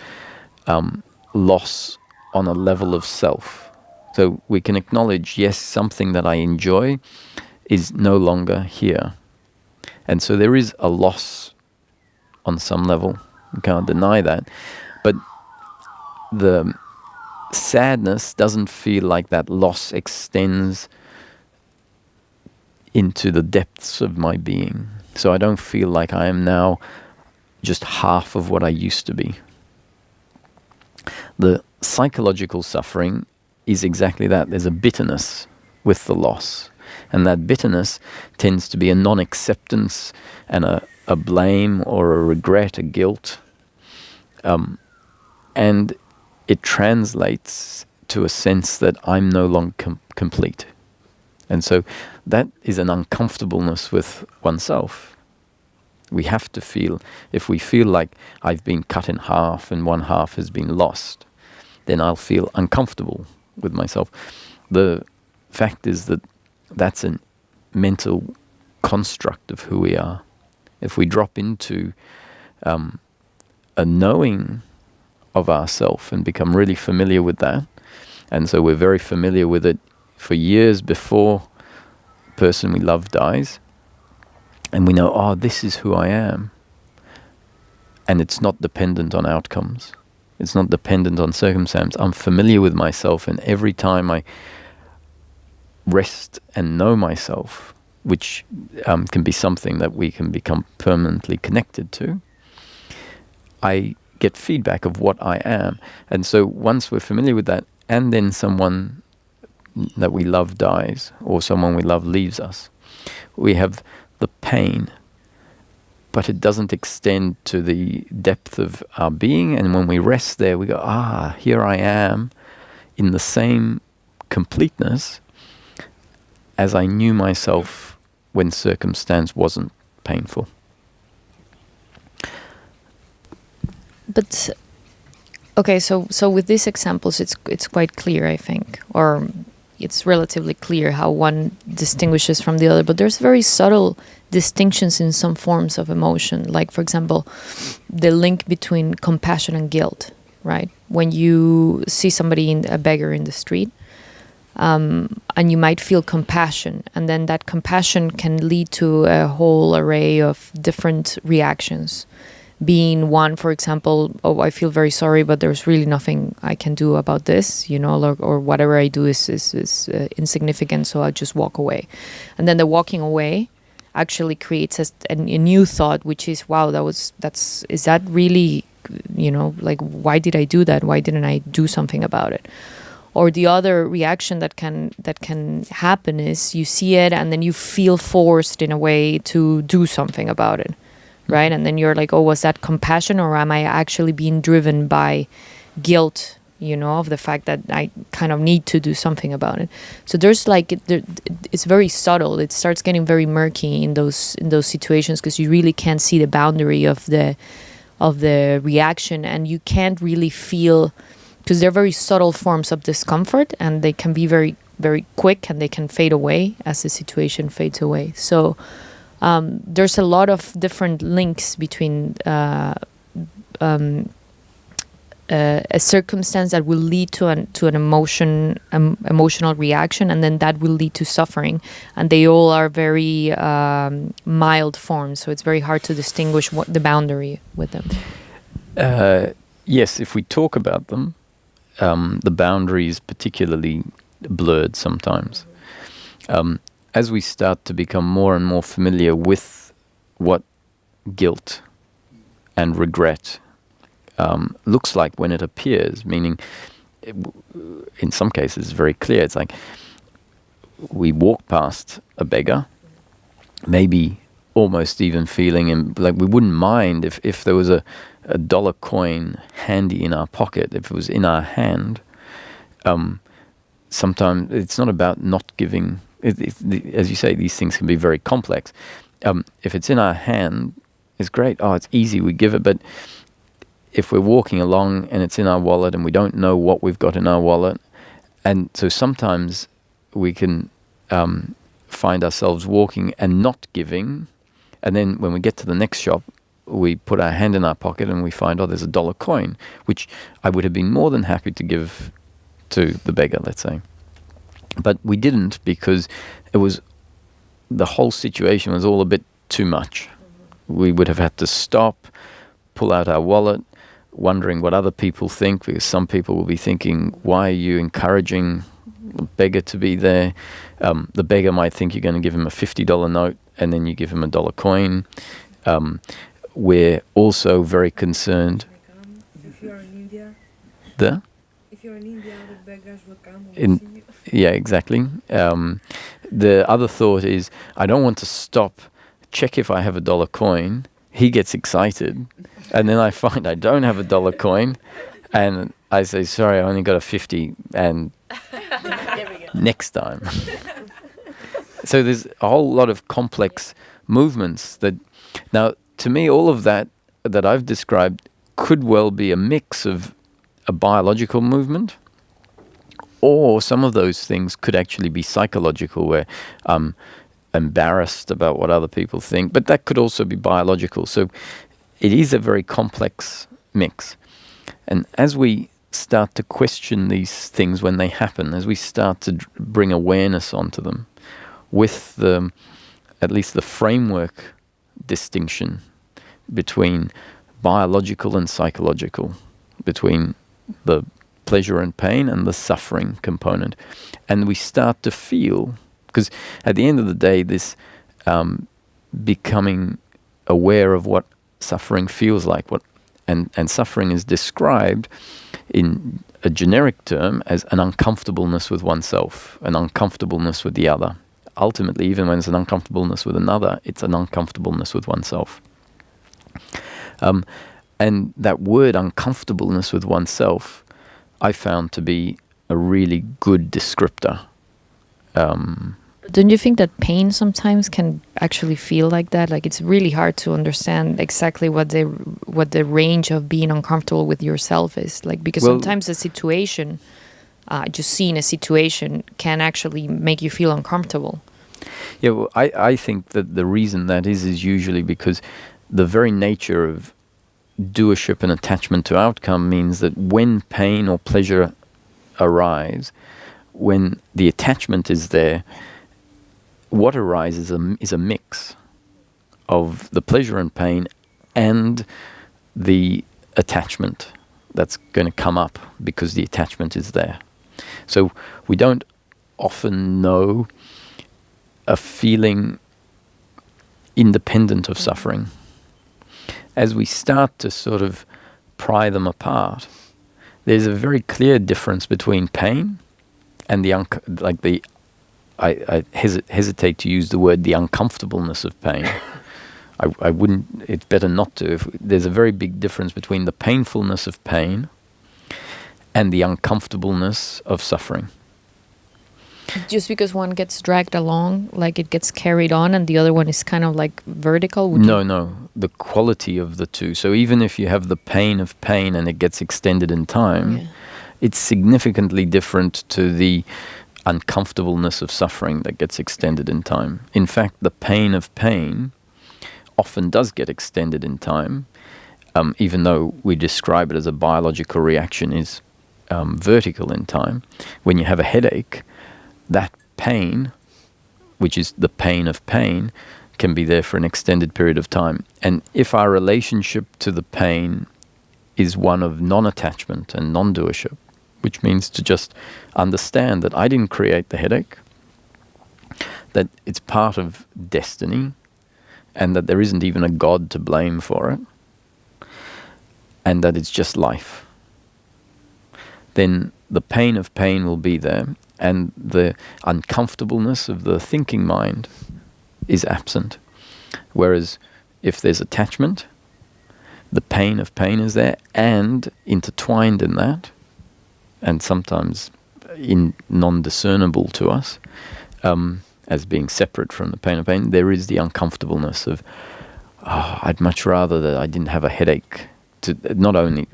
loss on a level of self. So we can acknowledge, yes, something that I enjoy is no longer here. And so there is a loss on some level. You can't deny that. But the sadness doesn't feel like that loss extends into the depths of my being. So I don't feel like I am now just half of what I used to be. The psychological suffering is exactly that. There's a bitterness with the loss. And that bitterness tends to be a non-acceptance and a blame or a regret, a guilt. And it translates to a sense that I'm no longer complete. And so that is an uncomfortableness with oneself. We have to feel, if we feel like I've been cut in half and one half has been lost, then I'll feel uncomfortable with myself. The fact is that that's a mental construct of who we are. If we drop into a knowing of ourself and become really familiar with that, and so we're very familiar with it for years before the person we love dies, and we know, oh, this is who I am. And it's not dependent on outcomes. It's not dependent on circumstance. I'm familiar with myself, and every time I rest and know myself, which can be something that we can become permanently connected to, I get feedback of what I am. And so once we're familiar with that, and then someone that we love dies, or someone we love leaves us, we have the pain, but it doesn't extend to the depth of our being. And when we rest there, we go, here I am in the same completeness as I knew myself when circumstance wasn't painful. But okay, so with these examples, it's quite clear, I think, or it's relatively clear how one distinguishes from the other. But there's very subtle distinctions in some forms of emotion, like, for example, the link between compassion and guilt. Right? When you see somebody, a beggar in the street, and you might feel compassion, and then that compassion can lead to a whole array of different reactions. Being one, for example, oh, I feel very sorry, but there's really nothing I can do about this, or whatever I do is insignificant, so I'll just walk away. And then the walking away actually creates a new thought, which is, wow, is that really, like, why did I do that? Why didn't I do something about it? Or the other reaction that can happen is you see it and then you feel forced in a way to do something about it, right? And then you're like, oh, was that compassion, or am I actually being driven by guilt, of the fact that I kind of need to do something about it? So there's it's very subtle. It starts getting very murky in those situations, because you really can't see the boundary of the reaction, and you can't really feel, because they're very subtle forms of discomfort, and they can be very, very quick, and they can fade away as the situation fades away. So there's a lot of different links between a circumstance that will lead to an emotional reaction, and then that will lead to suffering, and they all are very mild forms. So it's very hard to distinguish what the boundary with them. Yes, if we talk about them, the boundary is particularly blurred sometimes. As we start to become more and more familiar with what guilt and regret looks like when it appears, meaning in some cases it's very clear. It's like we walk past a beggar, maybe almost even feeling like we wouldn't mind if there was a dollar coin handy in our pocket, if it was in our hand. Sometimes it's not about not giving. As you say, these things can be very complex. If it's in our hand, it's great. Oh, it's easy, we give it. But if we're walking along and it's in our wallet and we don't know what we've got in our wallet, and so sometimes we can find ourselves walking and not giving, and then when we get to the next shop, we put our hand in our pocket and we find, oh, there's a dollar coin, which I would have been more than happy to give to the beggar, let's say. But we didn't, because the whole situation was all a bit too much. We would have had to stop, pull out our wallet, wondering what other people think, because some people will be thinking, why are you encouraging the beggar to be there? The beggar might think you're going to give him a $50 note and then you give him a dollar coin. We're also very concerned. If you're in India, If you're in India, the beggars will come and in, see you. yeah, exactly. The other thought is, I don't want to stop, check if I have a dollar coin. He gets excited, and then I find I don't have a dollar coin, and I say, sorry, I only got a 50, and next time. So there's a whole lot of complex movements that, now, to me, all of that I've described could well be a mix of a biological movement, or some of those things could actually be psychological, where I'm embarrassed about what other people think, but that could also be biological. So it is a very complex mix. And as we start to question these things when they happen, as we start to bring awareness onto them, with at least the framework distinction between biological and psychological, between the pleasure and pain and the suffering component. And we start to feel, because at the end of the day, this becoming aware of what suffering feels like, and suffering is described in a generic term as an uncomfortableness with oneself, an uncomfortableness with the other. Ultimately, even when it's an uncomfortableness with another, it's an uncomfortableness with oneself. And that word uncomfortableness with oneself, I found to be a really good descriptor. Don't you think that pain sometimes can actually feel like that? Like, it's really hard to understand exactly what the range of being uncomfortable with yourself is. Like, because sometimes a situation, just seeing a situation, can actually make you feel uncomfortable. Yeah, well, I think that the reason that is usually because the very nature of doership and attachment to outcome means that when pain or pleasure arrives, when the attachment is there, what arises is a mix of the pleasure and pain and the attachment that's going to come up because the attachment is there. So we don't often know a feeling independent of suffering. As we start to sort of pry them apart, there's a very clear difference between pain and I hesitate to use the word the uncomfortableness of pain. I wouldn't, it's better not to. There's a very big difference between the painfulness of pain and the uncomfortableness of suffering. Just because one gets dragged along, like it gets carried on, and the other one is kind of like vertical? No, the quality of the two. So even if you have the pain of pain and it gets extended in time, it's significantly different to the uncomfortableness of suffering that gets extended in time. In fact, the pain of pain often does get extended in time, even though we describe it as a biological reaction is vertical in time. When you have a headache, that pain, which is the pain of pain, can be there for an extended period of time. And if our relationship to the pain is one of non-attachment and non-doership, which means to just understand that I didn't create the headache, that it's part of destiny, and that there isn't even a God to blame for it, and that it's just life, then the pain of pain will be there, and the uncomfortableness of the thinking mind is absent. Whereas if there's attachment, the pain of pain is there, and intertwined in that, and sometimes non-discernible to us, as being separate from the pain of pain, there is the uncomfortableness of, I'd much rather that I didn't have a headache. Not only,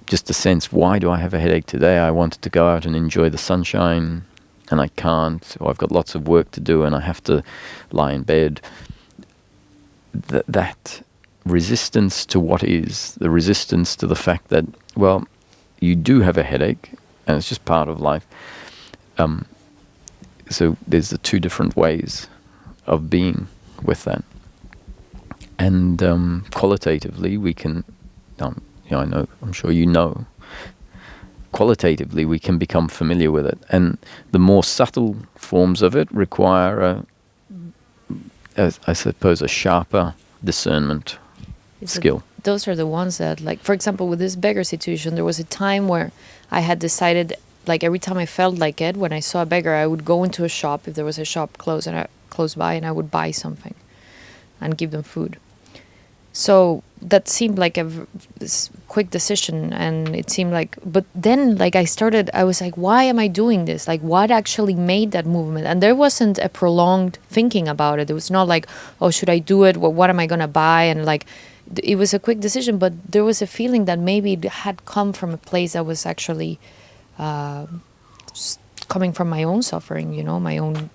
just a sense, why do I have a headache today? I wanted to go out and enjoy the sunshine, and I can't, or I've got lots of work to do and I have to lie in bed, that resistance to what is, the resistance to the fact that, well, you do have a headache and it's just part of life. So there's the two different ways of being with that. And qualitatively, we can, I know, I'm sure you know, qualitatively we can become familiar with it. And the more subtle forms of it require, I suppose, a sharper discernment skill. Those are the ones that, like, for example, with this beggar situation, there was a time where I had decided, like, every time I felt like it, when I saw a beggar, I would go into a shop, if there was a shop close by, and I would buy something and give them food. So that seemed like this quick decision, and it seemed like, but then, like, I was like, why am I doing this? Like, what actually made that movement? And there wasn't a prolonged thinking about it. It was not like, oh, should I do it? What am I going to buy? And like, it was a quick decision, but there was a feeling that maybe it had come from a place that was actually coming from my own suffering, my own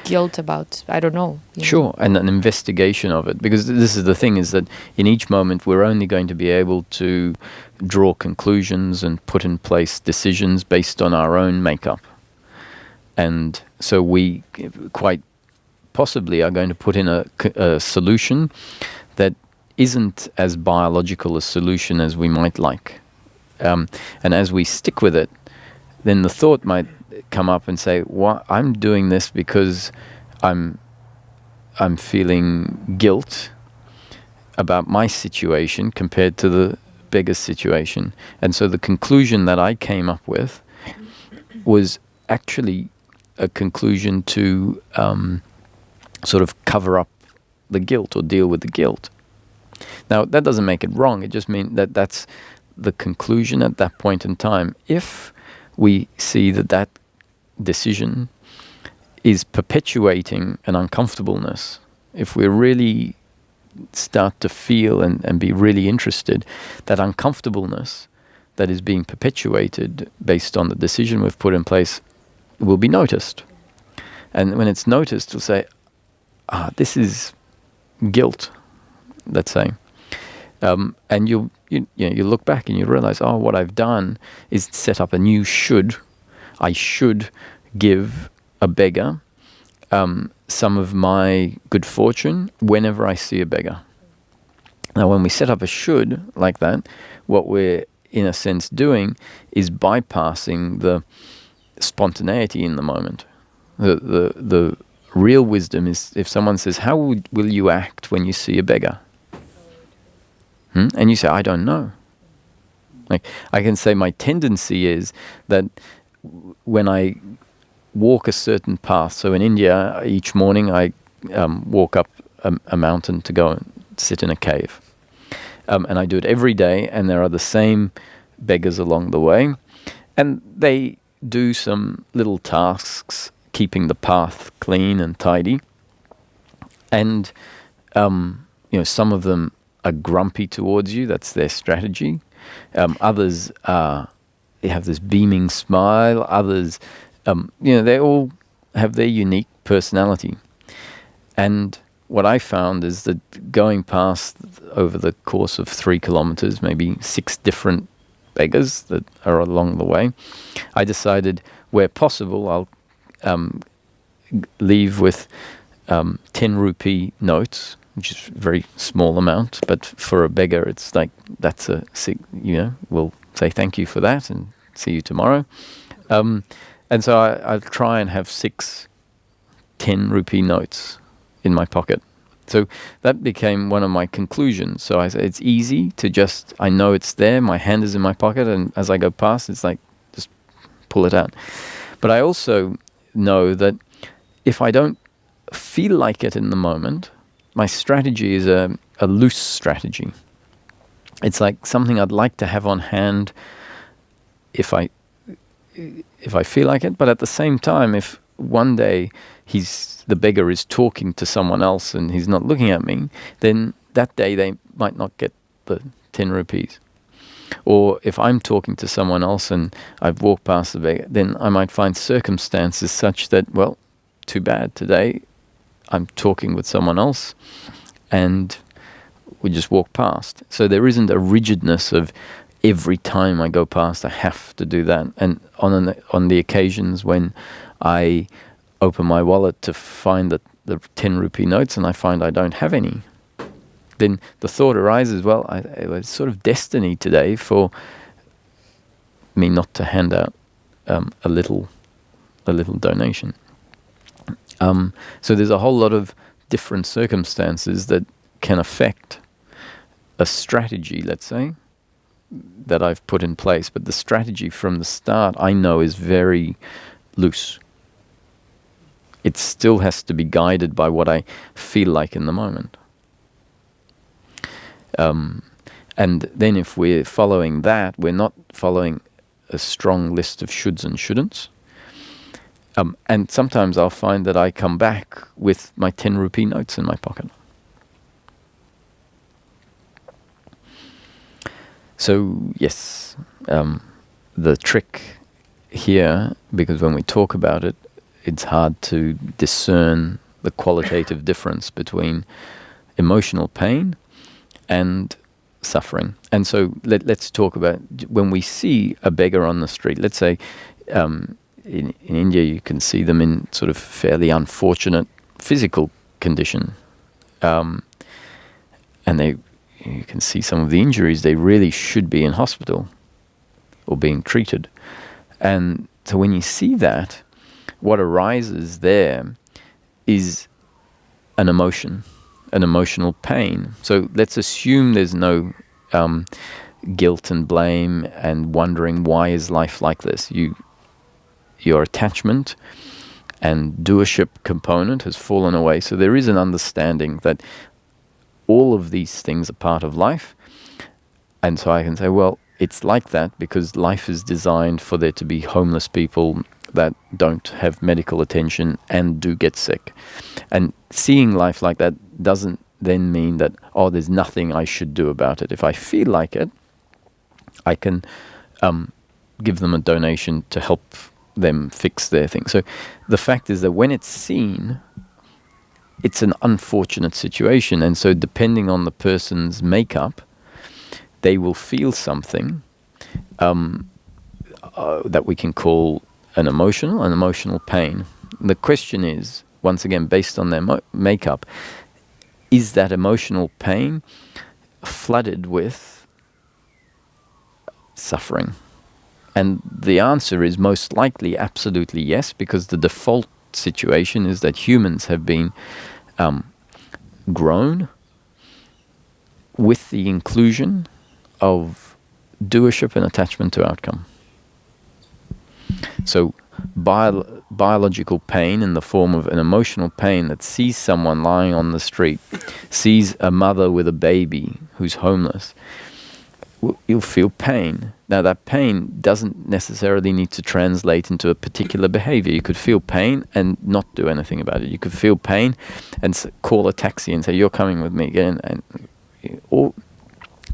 guilt about, I don't know. Sure, and an investigation of it. Because this is the thing, is that in each moment we're only going to be able to draw conclusions and put in place decisions based on our own makeup. And so we quite possibly are going to put in a solution that isn't as biological a solution as we might like. And as we stick with it, then the thought might come up and say, "Well, I'm doing this because I'm feeling guilt about my situation compared to the beggar's situation." And so the conclusion that I came up with was actually a conclusion to sort of cover up the guilt or deal with the guilt. Now, that doesn't make it wrong. It just means that that's the conclusion at that point in time. If we see that decision is perpetuating an uncomfortableness, if we really start to feel and be really interested, that uncomfortableness that is being perpetuated based on the decision we've put in place will be noticed. And when it's noticed, we'll say, this is guilt, let's say. And you look back and you realize, what I've done is set up a new should. I should give a beggar some of my good fortune whenever I see a beggar. Now, when we set up a should like that, what we're in a sense doing is bypassing the spontaneity in the moment. The real wisdom is if someone says, "How will you act when you see a beggar?" And you say, "I don't know." Like, I can say my tendency is that when I walk a certain path, so in India, each morning I walk up a mountain to go and sit in a cave. And I do it every day, and there are the same beggars along the way. And they do some little tasks, keeping the path clean and tidy. And, some of them are grumpy towards you. That's their strategy. Others they have this beaming smile. Others, they all have their unique personality. And what I found is that going past, over the course of 3 kilometers, maybe 6 different beggars that are along the way, I decided where possible I'll leave with 10 rupee notes, which is a very small amount, but for a beggar it's like, that's we'll say thank you for that and see you tomorrow. And so I'll try and have 6 10 rupee notes in my pocket. So that became one of my conclusions. So I said, it's easy to I know it's there, my hand is in my pocket, and as I go past, it's like, just pull it out. But I also know that if I don't feel like it in the moment, my strategy is a loose strategy. It's like something I'd like to have on hand if I feel like it, but at the same time, if one day the beggar is talking to someone else and he's not looking at me, then that day they might not get the 10 rupees. Or if I'm talking to someone else and I've walked past the beggar, then I might find circumstances such that, well, too bad, today I'm talking with someone else and we just walk past. So there isn't a rigidness of every time I go past I have to do that. And on the occasions when I open my wallet to find the 10 rupee notes and I find I don't have any, then the thought arises, well, it was sort of destiny today for me not to hand out a little donation. So there's a whole lot of different circumstances that can affect a strategy, let's say, that I've put in place. But the strategy from the start, I know, is very loose. It still has to be guided by what I feel like in the moment. And then if we're following that, we're not following a strong list of shoulds and shouldn'ts. And sometimes I'll find that I come back with my 10 rupee notes in my pocket. So, yes, the trick here, because when we talk about it, it's hard to discern the qualitative difference between emotional pain and suffering. And so let's talk about when we see a beggar on the street. Let's say in India you can see them in sort of fairly unfortunate physical condition. And you can see some of the injuries. They really should be in hospital or being treated. And so when you see that, what arises there is an emotion, an emotional pain. So let's assume there's no guilt and blame and wondering why is life like this. Your attachment and doership component has fallen away. So there is an understanding that all of these things are part of life. And so I can say, well, it's like that because life is designed for there to be homeless people that don't have medical attention and do get sick. And seeing life like that doesn't then mean that, oh, there's nothing I should do about it. If I feel like it, I can give them a donation to help them fix their thing. So the fact is that when it's seen, it's an unfortunate situation. And so depending on the person's makeup, they will feel something that we can call an emotional pain. The question is, once again, based on their makeup, is that emotional pain flooded with suffering? And the answer is most likely absolutely yes, because the default situation is that humans have been grown with the inclusion of doership and attachment to outcome. So biological pain in the form of an emotional pain that sees someone lying on the street, sees a mother with a baby who's homeless, you'll feel pain. Now that pain doesn't necessarily need to translate into a particular behavior. You could feel pain and not do anything about it. You could feel pain and call a taxi and say, you're coming with me again. Or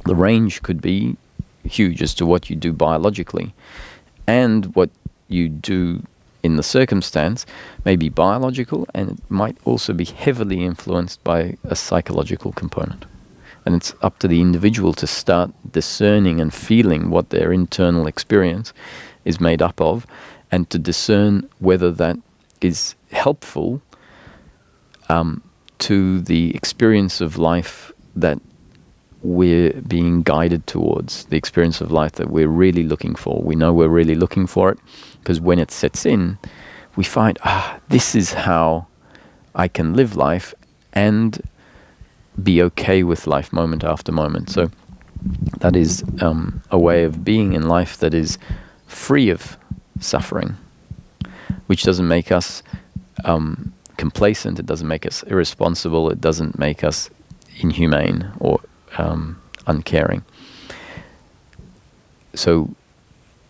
the range could be huge as to what you do biologically. And what you do in the circumstance may be biological, and it might also be heavily influenced by a psychological component. And it's up to the individual to start discerning and feeling what their internal experience is made up of, and to discern whether that is helpful to the experience of life that we're being guided towards, the experience of life that we're really looking for. We know we're really looking for it because when it sets in, we find, this is how I can live life and be okay with life moment after moment. So that is a way of being in life that is free of suffering, which doesn't make us complacent, it doesn't make us irresponsible, it doesn't make us inhumane or uncaring. So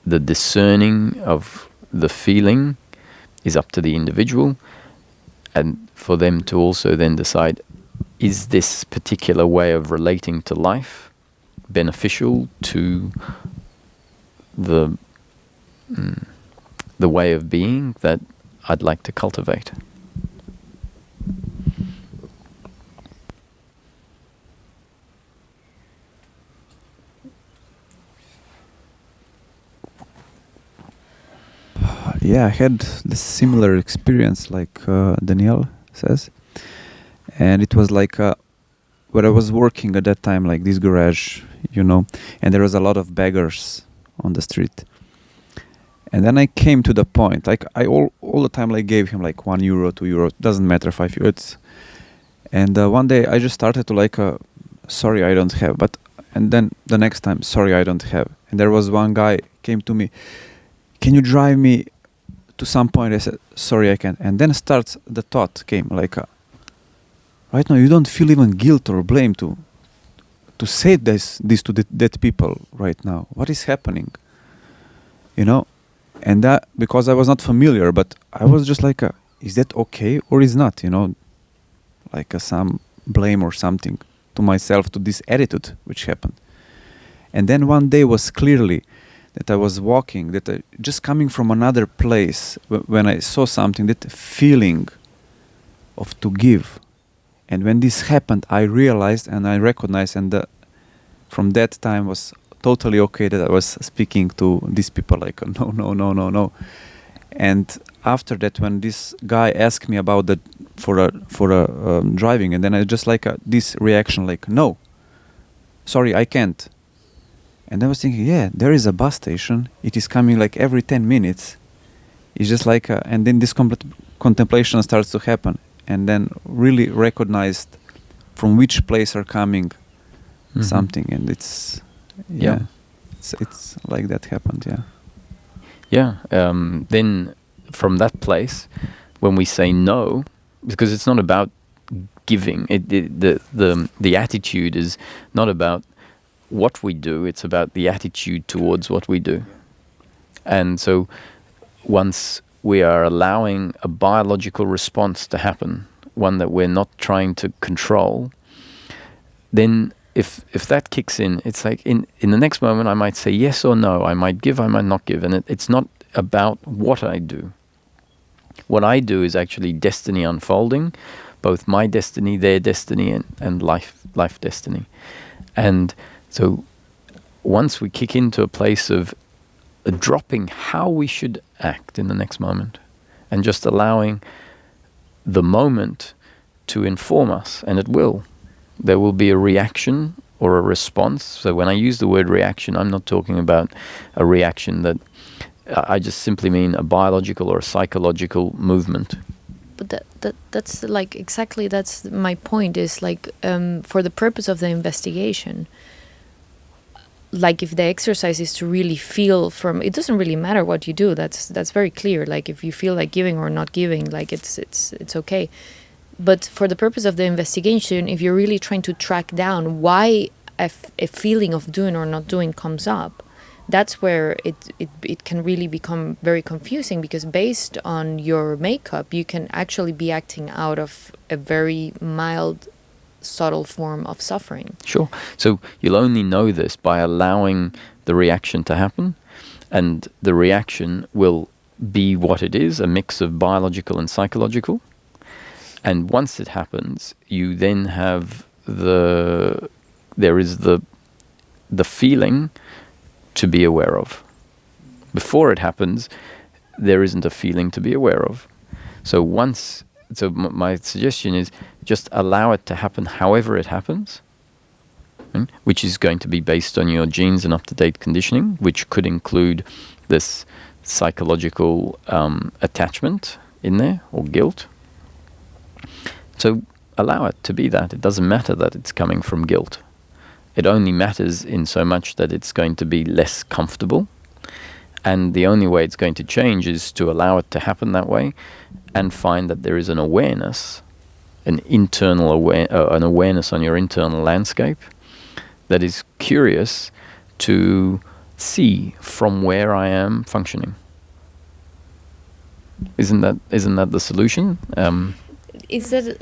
the discerning of the feeling is up to the individual, and for them to also then decide, is this particular way of relating to life beneficial to the way of being that I'd like to cultivate. Yeah, I had this similar experience, like Danielle says, and it was like where I was working at that time, like this garage, and there was a lot of beggars on the street. And then I came to the point, like I all the time, like gave him like €1, €2, doesn't matter, €5. And one day I just started to like, sorry, I don't have. And then the next time, sorry, I don't have. And there was one guy came to me, can you drive me to some point? I said, sorry, I can't. And then starts the thought came like, right now you don't feel even guilt or blame to say this to that people right now. What is happening? And that, because I was not familiar, but I was just like, is that okay or is not? Like some blame or something to myself, to this attitude which happened. And then one day was clearly that I was walking, that just coming from another place, when I saw something, that feeling of to give. And when this happened, I realized and I recognized, and from that time was totally okay that I was speaking to these people like, no. And after that, when this guy asked me about that for driving, and then I just like this reaction like, no, sorry, I can't. And I was thinking, yeah, there is a bus station. It is coming like every 10 minutes. It's just like, and then this contemplation starts to happen. And then really recognized from which place are coming something. And it's, it's like that happened, yeah. Yeah, then from that place, when we say no, because it's not about giving, the attitude is not about what we do, it's about the attitude towards what we do. And so once we are allowing a biological response to happen, one that we're not trying to control, then if that kicks in, it's like in the next moment I might say yes or no, I might give, I might not give, and it's not about what I do. What I do is actually destiny unfolding, both my destiny, their destiny, and life destiny. And so once we kick into a place of dropping how we should act in the next moment and just allowing the moment to inform us, and it will. There will be a reaction or a response. So when I use the word reaction, I'm not talking about a reaction that I just simply mean a biological or a psychological movement. But that's like exactly, that's my point, is like for the purpose of the investigation, like if the exercise is to really feel from, it doesn't really matter what you do, that's very clear. Like if you feel like giving or not giving, like it's okay. But for the purpose of the investigation, if you're really trying to track down why a feeling of doing or not doing comes up, that's where it can really become very confusing, because based on your makeup, you can actually be acting out of a very mild, subtle form of suffering. Sure. So you'll only know this by allowing the reaction to happen, and the reaction will be what it is, a mix of biological and psychological. And once it happens, you then have there is the feeling to be aware of. Before it happens, there isn't a feeling to be aware of. So my suggestion is just allow it to happen however it happens, which is going to be based on your genes and up-to-date conditioning, which could include this psychological attachment in there, or guilt. So allow it to be that. It doesn't matter that it's coming from guilt. It only matters in so much that it's going to be less comfortable. And the only way it's going to change is to allow it to happen that way and find that there is an awareness, an awareness on your internal landscape that is curious to see from where I am functioning. Isn't that the solution? is that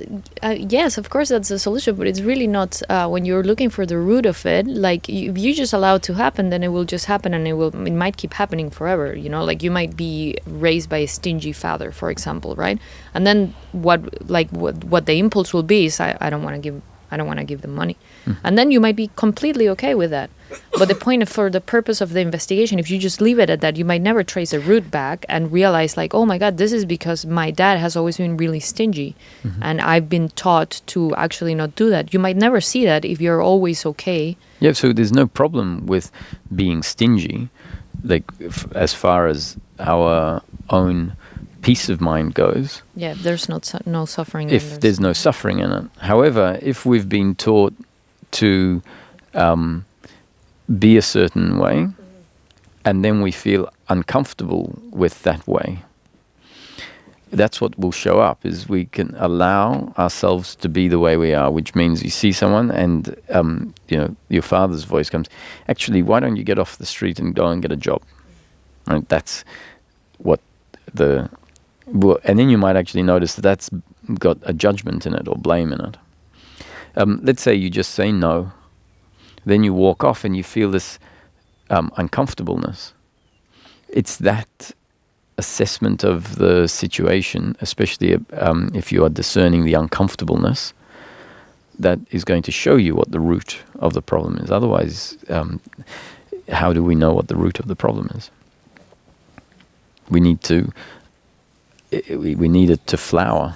yes, of course that's the solution, but it's really not. When you're looking for the root of it, like if you just allow it to happen, then it will just happen, and it might keep happening forever. You know, like you might be raised by a stingy father, for example, right? And then what the impulse will be is I don't want to give them money, and then you might be completely okay with that. But the point for the purpose of the investigation, if you just leave it at that, you might never trace the root back and realize like, oh my God, this is because my dad has always been really stingy, and I've been taught to actually not do that. You might never see that if you're always okay. Yeah, so there's no problem with being stingy, like as far as our own peace of mind goes. Yeah, there's no suffering. If there's no suffering in it. However, if we've been taught to be a certain way, and then we feel uncomfortable with that way, that's what will show up, is we can allow ourselves to be the way we are, which means you see someone and your father's voice comes, actually, why don't you get off the street and go and get a job? Right? That's what and then you might actually notice that that's got a judgment in it or blame in it. Let's say you just say no, then you walk off and you feel this uncomfortableness. It's that assessment of the situation, especially if you are discerning the uncomfortableness, that is going to show you what the root of the problem is. Otherwise, how do we know what the root of the problem is? We need it to flower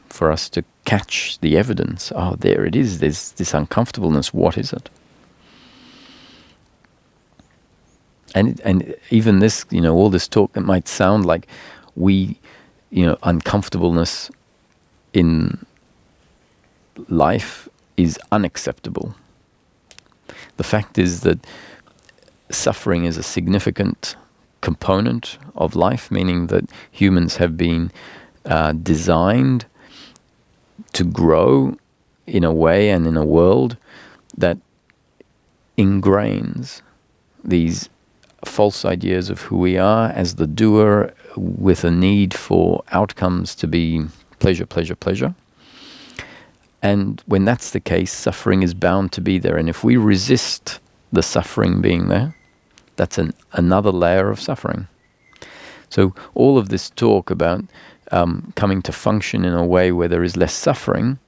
for us to catch the evidence. Oh, there it is. There's this uncomfortableness. What is it? And even this, all this talk, it might sound like uncomfortableness in life is unacceptable. The fact is that suffering is a significant component of life, meaning that humans have been designed to grow in a way and in a world that ingrains these false ideas of who we are as the doer, with a need for outcomes to be pleasure, pleasure, pleasure. And when that's the case, suffering is bound to be there. And if we resist the suffering being there, that's another layer of suffering. So all of this talk about coming to function in a way where there is less suffering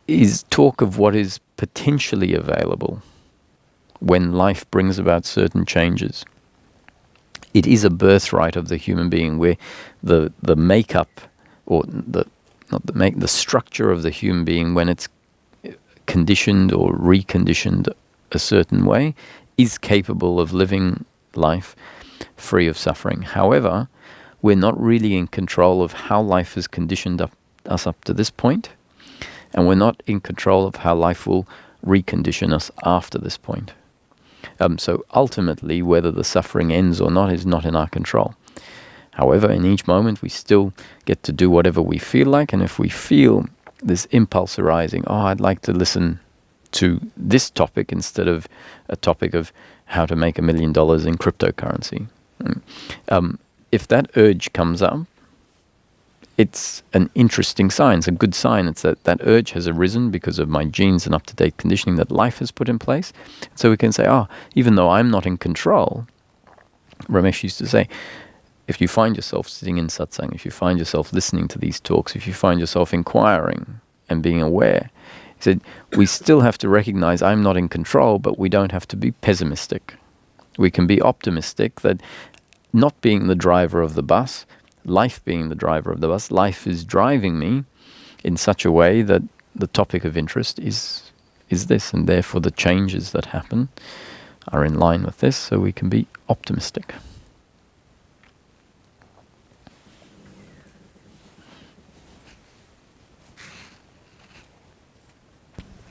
is talk of what is potentially available when life brings about certain changes. It is a birthright of the human being, where the makeup, or the structure of the human being, when it's conditioned or reconditioned a certain way, is capable of living life free of suffering. However, we're not really in control of how life has conditioned us up to this point, and we're not in control of how life will recondition us after this point. So ultimately, whether the suffering ends or not is not in our control. However, in each moment, we still get to do whatever we feel like, and if we feel this impulse arising, I'd like to listen to this topic instead of a topic of how to make $1 million in cryptocurrency. If that urge comes up, it's an interesting sign. It's a good sign. It's that urge has arisen because of my genes and up-to-date conditioning that life has put in place. So we can say, even though I'm not in control, Ramesh used to say, if you find yourself sitting in satsang, if you find yourself listening to these talks, if you find yourself inquiring and being aware, he said, we still have to recognize I'm not in control, but we don't have to be pessimistic. We can be optimistic that not being the driver of the bus, life being the driver of the bus, life is driving me in such a way that the topic of interest is this, and therefore the changes that happen are in line with this, so we can be optimistic.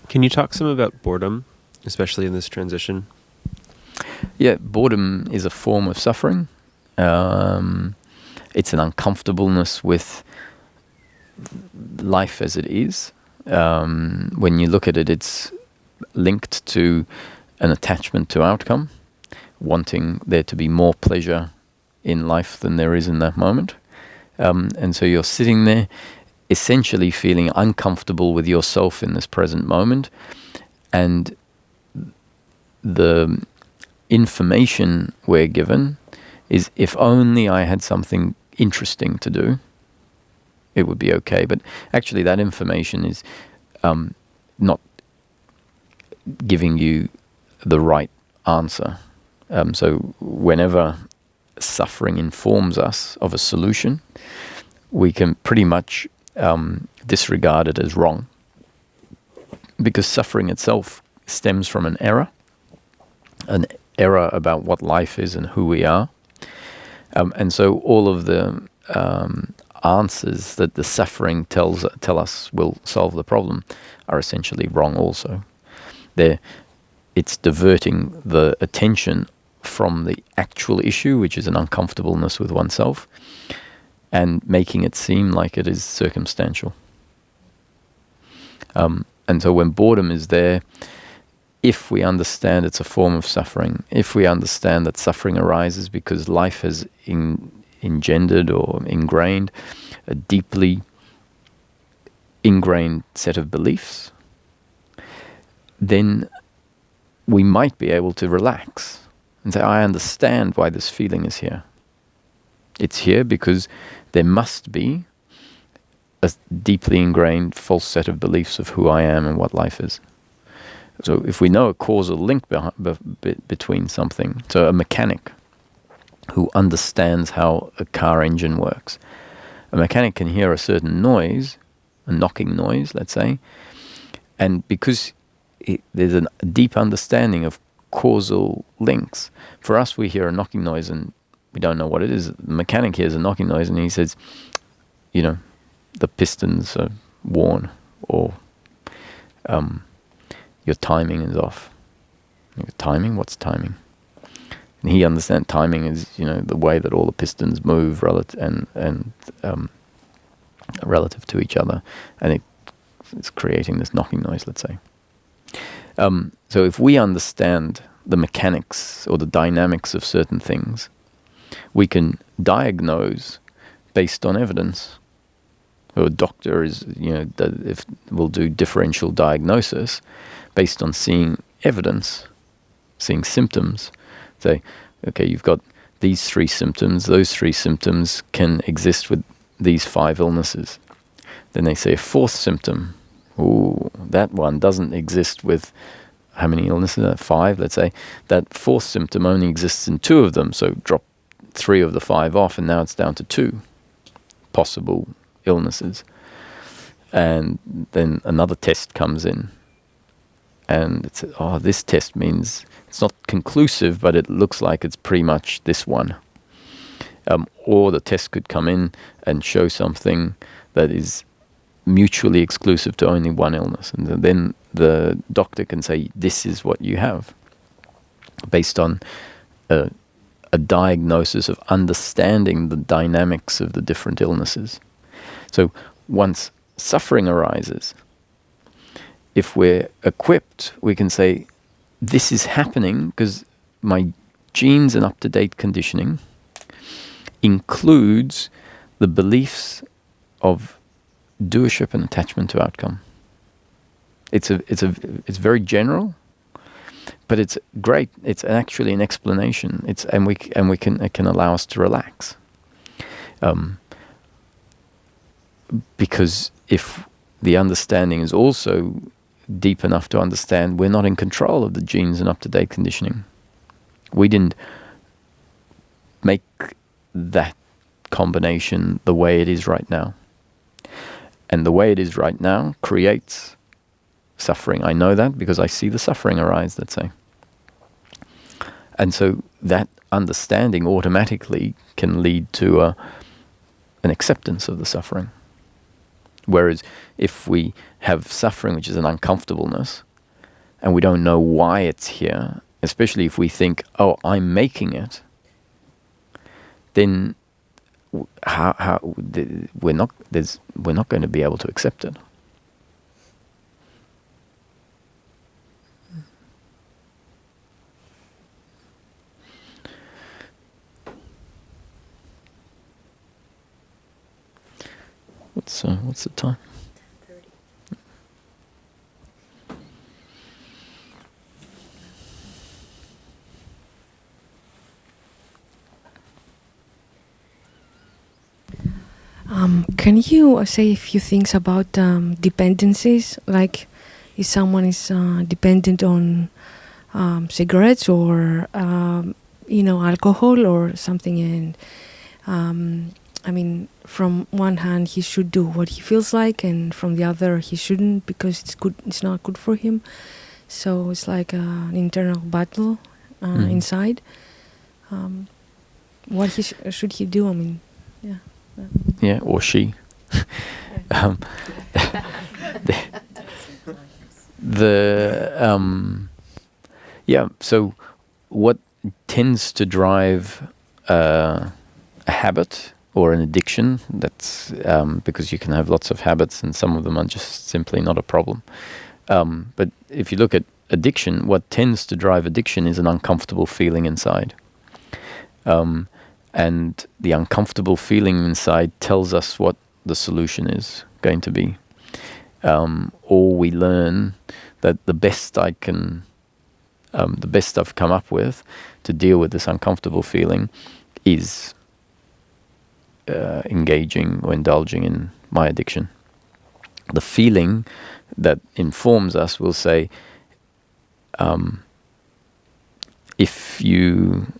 Can you talk some about boredom, especially in this transition? Yeah, boredom is a form of suffering. It's an uncomfortableness with life as it is. When you look at it, it's linked to an attachment to outcome, wanting there to be more pleasure in life than there is in that moment. And so you're sitting there essentially feeling uncomfortable with yourself in this present moment, and the information we're given is, if only I had something interesting to do, it would be okay. But actually that information is not giving you the right answer. So whenever suffering informs us of a solution, we can pretty much disregard it as wrong, because suffering itself stems from an error about what life is and who we are. And so all of the answers that the suffering tell us will solve the problem are essentially wrong also. It's diverting the attention from the actual issue, which is an uncomfortableness with oneself, and making it seem like it is circumstantial. And so when boredom is there, if we understand it's a form of suffering, if we understand that suffering arises because life has engendered or ingrained a deeply ingrained set of beliefs, then we might be able to relax and say, I understand why this feeling is here. It's here because there must be a deeply ingrained false set of beliefs of who I am and what life is. So if we know a causal link between something, so a mechanic who understands how a car engine works, a mechanic can hear a certain noise, a knocking noise, let's say, and because there's a deep understanding of causal links. For us, we hear a knocking noise and we don't know what it is. The mechanic hears a knocking noise and he says, the pistons are worn, or your timing is off. Timing? What's timing? And he understands timing is, the way that all the pistons move relative to each other, and it's creating this knocking noise, let's say. So if we understand the mechanics or the dynamics of certain things, we can diagnose based on evidence. So a doctor will do differential diagnosis based on seeing evidence, seeing symptoms. Say, okay, you've got these 3 symptoms. Those 3 symptoms can exist with these 5 illnesses. Then they say a 4th symptom. Ooh, that one doesn't exist with how many illnesses? 5, let's say. That 4th symptom only exists in 2 of them. So drop 3 of the 5 off, and now it's down to 2 possible illnesses. And then another test comes in, and it's, this test means it's not conclusive, but it looks like it's pretty much this one. Or the test could come in and show something that is mutually exclusive to only one illness, and then the doctor can say, this is what you have, based on a diagnosis of understanding the dynamics of the different illnesses. So once suffering arises, if we're equipped, we can say, this is happening because my genes and up-to-date conditioning includes the beliefs of doership and attachment to outcome. It's very general, but it's great. It's actually an explanation. It can allow us to relax. Because if the understanding is also deep enough to understand we're not in control of the genes and up-to-date conditioning. We didn't make that combination the way it is right now. And the way it is right now creates suffering. I know that because I see the suffering arise, let's say. And so that understanding automatically can lead to an acceptance of the suffering. Whereas if we have suffering, which is an uncomfortableness, and we don't know why it's here, especially if we think, I'm making it, then we're not going to be able to accept it. So what's the time? 30. Can you say a few things about dependencies? Like, if someone is dependent on cigarettes or alcohol or something, and I mean, from one hand he should do what he feels like, and from the other he shouldn't because it's not good for him. So it's like an internal battle inside. What should he do? I mean, yeah. Yeah, or she. um, so what tends to drive a habit or an addiction, that's because you can have lots of habits and some of them are just simply not a problem. But if you look at addiction, what tends to drive addiction is an uncomfortable feeling inside. And the uncomfortable feeling inside tells us what the solution is going to be. Or we learn that the best I've come up with to deal with this uncomfortable feeling is engaging or indulging in my addiction. The feeling that informs us will say, if you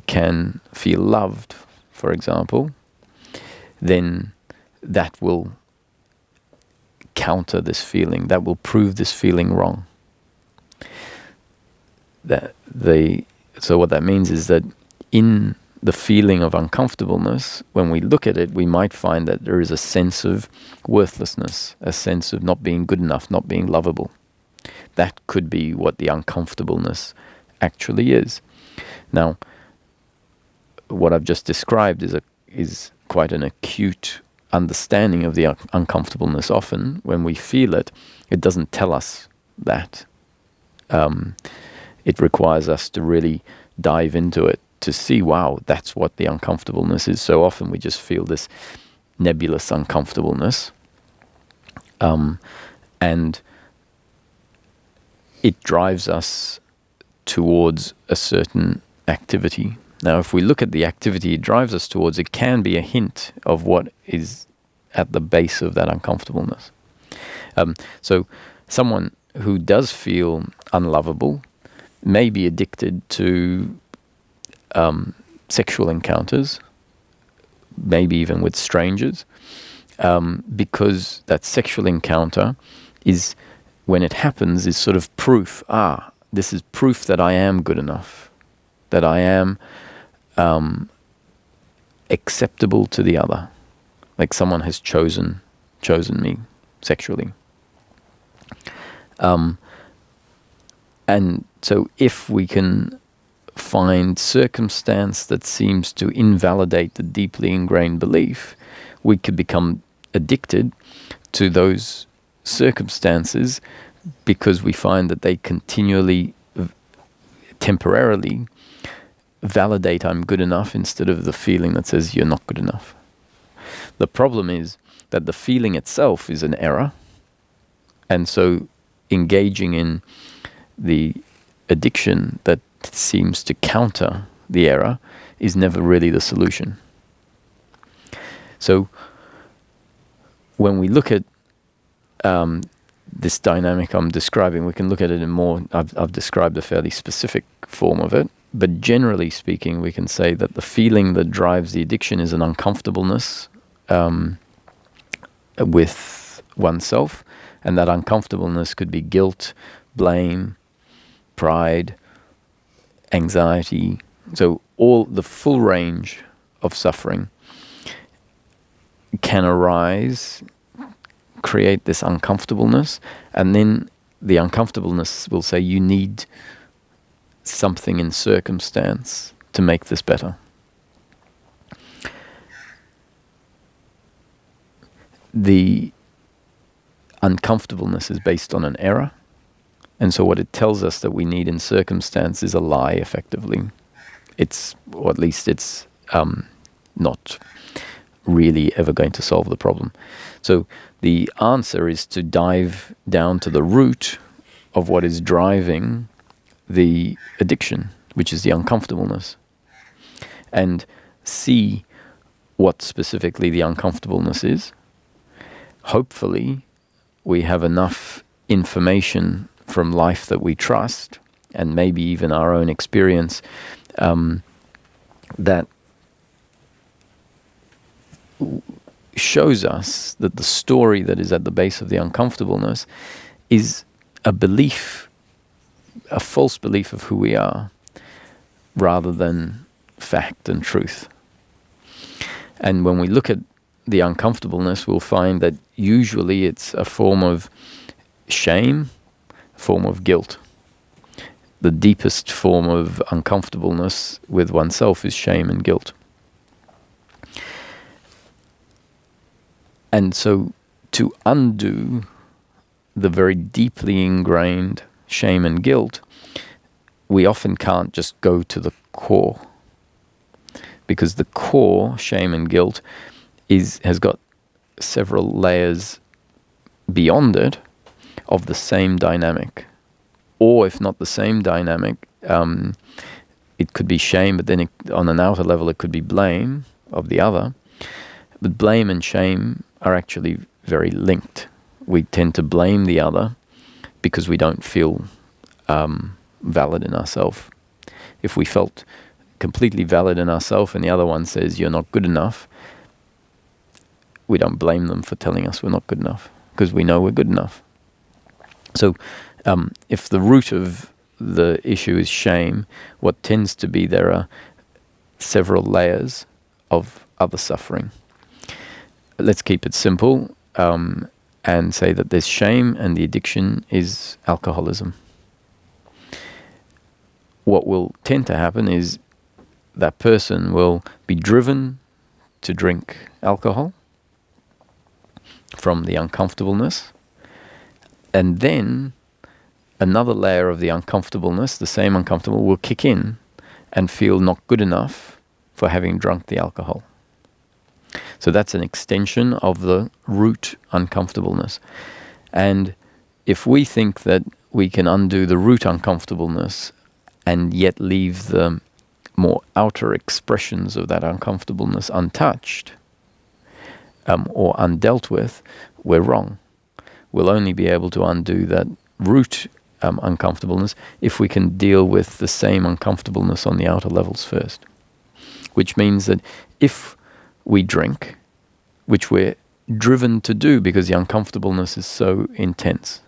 can feel loved, for example, then that will counter this feeling, that will prove this feeling wrong. So what that means is that in the feeling of uncomfortableness, when we look at it, we might find that there is a sense of worthlessness, a sense of not being good enough, not being lovable. That could be what the uncomfortableness actually is. Now, what I've just described is quite an acute understanding of the uncomfortableness. Often, when we feel it, it doesn't tell us that. It requires us to really dive into it to see, wow, that's what the uncomfortableness is. So often we just feel this nebulous uncomfortableness. And it drives us towards a certain activity. Now, if we look at the activity it drives us towards, it can be a hint of what is at the base of that uncomfortableness. So someone who does feel unlovable may be addicted to sexual encounters, maybe even with strangers, because that sexual encounter is, when it happens, is sort of proof. This is proof that I am good enough, that I am acceptable to the other, like someone has chosen me sexually. And so if we can find circumstance that seems to invalidate the deeply ingrained belief, we could become addicted to those circumstances because we find that they continually, temporarily validate I'm good enough instead of the feeling that says you're not good enough. The problem is that the feeling itself is an error, and so engaging in the addiction that seems to counter the error is never really the solution. So when we look at this dynamic I'm describing, we can look at it in more, I've described a fairly specific form of it, but generally speaking, we can say that the feeling that drives the addiction is an uncomfortableness with oneself, and that uncomfortableness could be guilt, blame, pride, anxiety. So all the full range of suffering can arise, create this uncomfortableness, and then the uncomfortableness will say you need something in circumstance to make this better. The uncomfortableness is based on an error, and so what it tells us that we need in circumstance is a lie, effectively. Or at least it's not really ever going to solve the problem. So the answer is to dive down to the root of what is driving the addiction, which is the uncomfortableness, and see what specifically the uncomfortableness is. Hopefully, we have enough information from life that we trust, and maybe even our own experience, that shows us that the story that is at the base of the uncomfortableness is a belief, a false belief of who we are, rather than fact and truth. And when we look at the uncomfortableness, we'll find that usually it's a form of shame, a form of guilt. The deepest form of uncomfortableness with oneself is shame and guilt. And so to undo the very deeply ingrained shame and guilt, we often can't just go to the core, because the core, shame and guilt, has got several layers beyond it of the same dynamic. Or if not the same dynamic, it could be shame, but then on an outer level it could be blame of the other. But blame and shame are actually very linked. We tend to blame the other because we don't feel valid in ourselves. If we felt completely valid in ourselves and the other one says you're not good enough, we don't blame them for telling us we're not good enough, because we know we're good enough. So if the root of the issue is shame, what tends to be there are several layers of other suffering. Let's keep it simple and say that there's shame and the addiction is alcoholism. What will tend to happen is that person will be driven to drink alcohol from the uncomfortableness, and then another layer of the uncomfortableness, the same uncomfortable, will kick in and feel not good enough for having drunk the alcohol. So that's an extension of the root uncomfortableness. And if we think that we can undo the root uncomfortableness and yet leave the more outer expressions of that uncomfortableness untouched or undealt with, we're wrong. We'll only be able to undo that root uncomfortableness if we can deal with the same uncomfortableness on the outer levels first. Which means that if we drink, which we're driven to do because the uncomfortableness is so intense,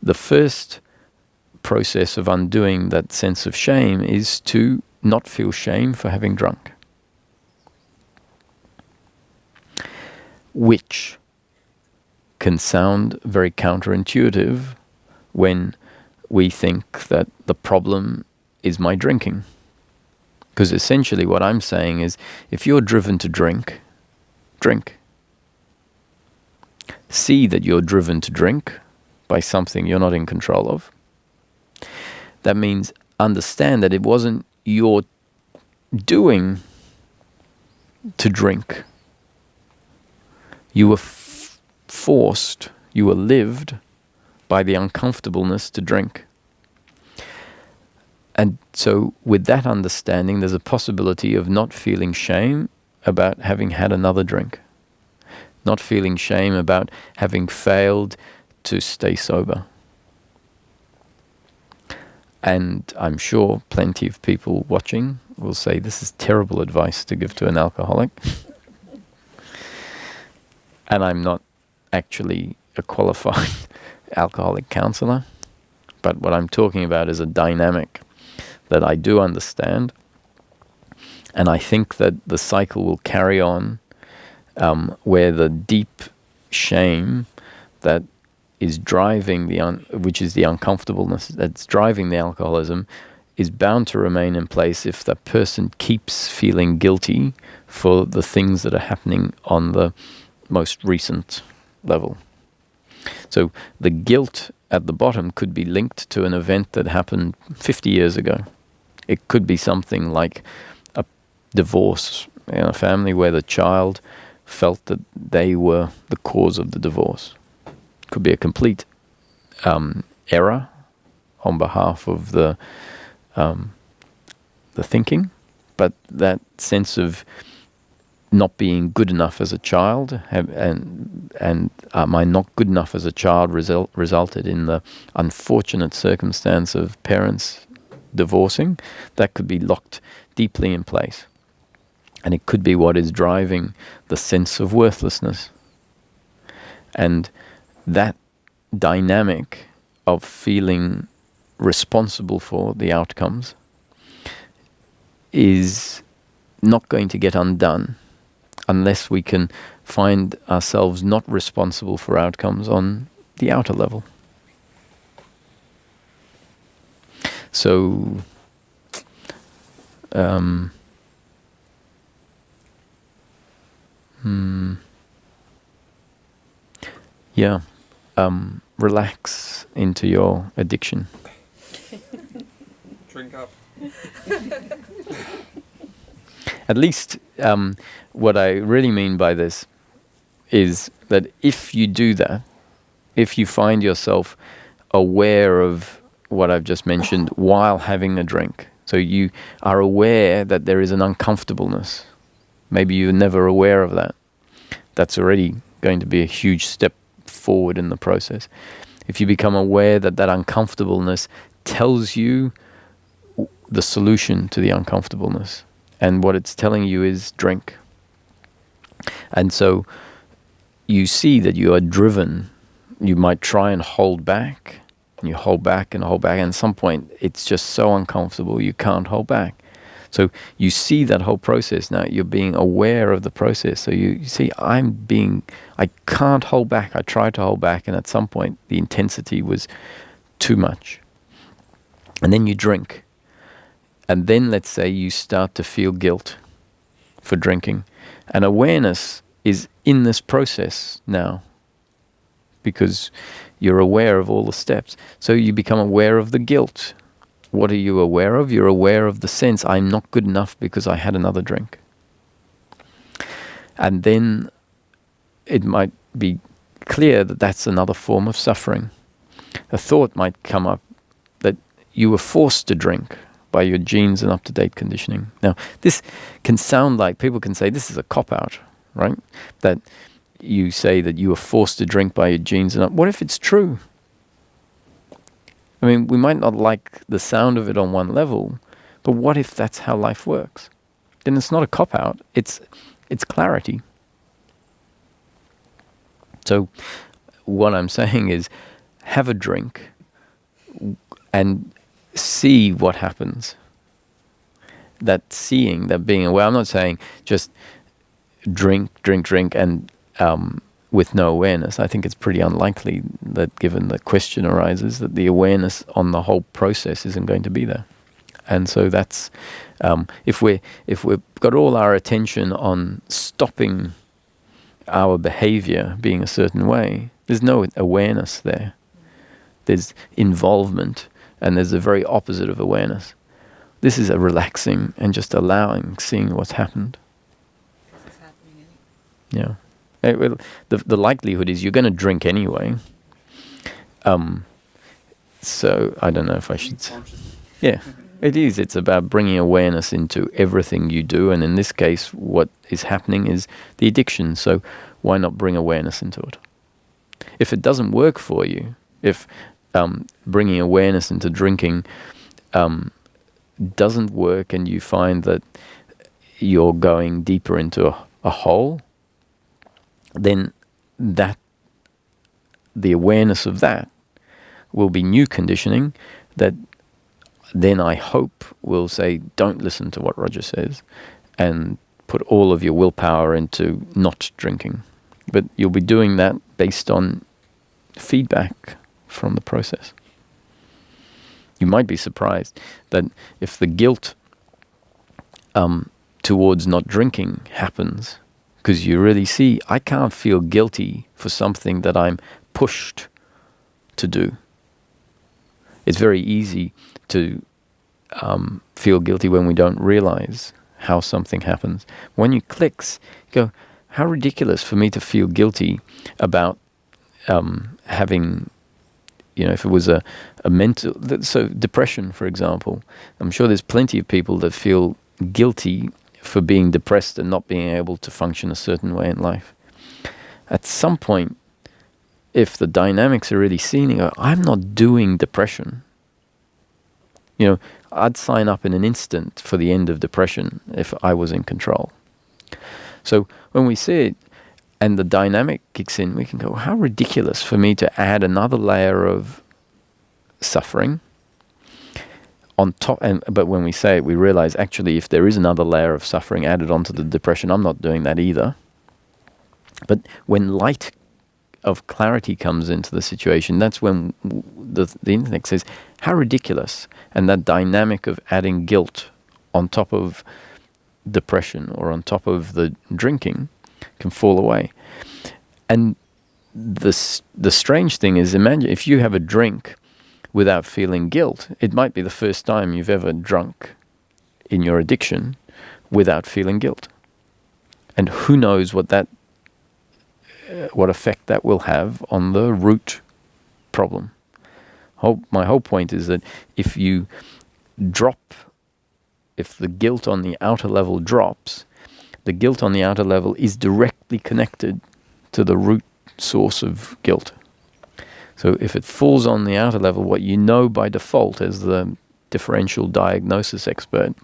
the first process of undoing that sense of shame is to not feel shame for having drunk. Which can sound very counterintuitive when we think that the problem is my drinking. Because essentially what I'm saying is, if you're driven to drink, drink. See that you're driven to drink by something you're not in control of. That means understand that it wasn't your doing to drink. You were forced, you were lived by the uncomfortableness to drink. And so with that understanding, there's a possibility of not feeling shame about having had another drink. Not feeling shame about having failed to stay sober. And I'm sure plenty of people watching will say, this is terrible advice to give to an alcoholic. And I'm not actually a qualified alcoholic counselor. But what I'm talking about is a dynamic that I do understand. And I think that the cycle will carry on where the deep shame that is driving which is the uncomfortableness that's driving the alcoholism, is bound to remain in place if the person keeps feeling guilty for the things that are happening on the most recent level. So the guilt at the bottom could be linked to an event that happened 50 years ago. It could be something like a divorce in a family where the child felt that they were the cause of the divorce. Could be a complete error on behalf of the thinking, but that sense of not being good enough as a child, and my not good enough as a child resulted in the unfortunate circumstance of parents divorcing, that could be locked deeply in place. And it could be what is driving the sense of worthlessness. And that dynamic of feeling responsible for the outcomes is not going to get undone unless we can find ourselves not responsible for outcomes on the outer level. So, yeah, relax into your addiction. Drink up. At least what I really mean by this is that if you do that, if you find yourself aware of what I've just mentioned while having a drink, so you are aware that there is an uncomfortableness, maybe you're never aware of that, that's already going to be a huge step forward in the process. If you become aware that that uncomfortableness tells you the solution to the uncomfortableness, and what it's telling you is drink. And so you see that you are driven. You might try and hold back, and you hold back and hold back, and at some point it's just so uncomfortable you can't hold back. So you see that whole process now. You're being aware of the process. So you see, I can't hold back. I tried to hold back, and at some point the intensity was too much. And then you drink. And then let's say you start to feel guilt for drinking. And awareness is in this process now because you're aware of all the steps. So you become aware of the guilt. What are you aware of? You're aware of the sense, I'm not good enough because I had another drink. And then it might be clear that that's another form of suffering. A thought might come up that you were forced to drink by your genes and up-to-date conditioning. Now, this can sound like, people can say this is a cop-out, right? That you say that you were forced to drink by your genes. And what if it's true? I mean, we might not like the sound of it on one level, but what if that's how life works? Then it's not a cop-out, it's clarity. So what I'm saying is, have a drink and see what happens. That seeing, that being aware. I'm not saying just drink, and with no awareness. I think it's pretty unlikely that, given the question arises, that the awareness on the whole process isn't going to be there. And so that's if we've got all our attention on stopping our behavior being a certain way, there's no awareness there. There's involvement. And there's the very opposite of awareness. This is a relaxing and just allowing, seeing what's happened. Because it's happening anyway. Yeah. Well, the likelihood is you're going to drink anyway. So I don't know if I should. Yeah, it is. It's about bringing awareness into everything you do, and in this case, what is happening is the addiction. So why not bring awareness into it? If it doesn't work for you, if bringing awareness into drinking doesn't work, and you find that you're going deeper into a hole, then that the awareness of that will be new conditioning that then I hope will say, don't listen to what Roger says, and put all of your willpower into not drinking. But you'll be doing that based on feedback from the process. You might be surprised that if the guilt towards not drinking happens, because you really see, I can't feel guilty for something that I'm pushed to do. It's very easy to feel guilty when we don't realize how something happens. When you clicks, you go, how ridiculous for me to feel guilty about having, if it was a mental, so depression, for example. I'm sure there's plenty of people that feel guilty for being depressed and not being able to function a certain way in life. At some point, if the dynamics are really seen, you go, I'm not doing depression. I'd sign up in an instant for the end of depression if I was in control. So when we see it and the dynamic kicks in, we can go, how ridiculous for me to add another layer of suffering on top. But when we say it, we realize actually if there is another layer of suffering added onto the depression, I'm not doing that either. But when light of clarity comes into the situation, that's when the intellect says, how ridiculous. And that dynamic of adding guilt on top of depression or on top of the drinking can fall away. And the strange thing is, imagine if you have a drink without feeling guilt, it might be the first time you've ever drunk in your addiction without feeling guilt. And who knows what effect that will have on the root problem. My whole point is that if the guilt on the outer level drops, the guilt on the outer level is directly connected to the root source of guilt. So if it falls on the outer level, what you know by default as the differential diagnosis expert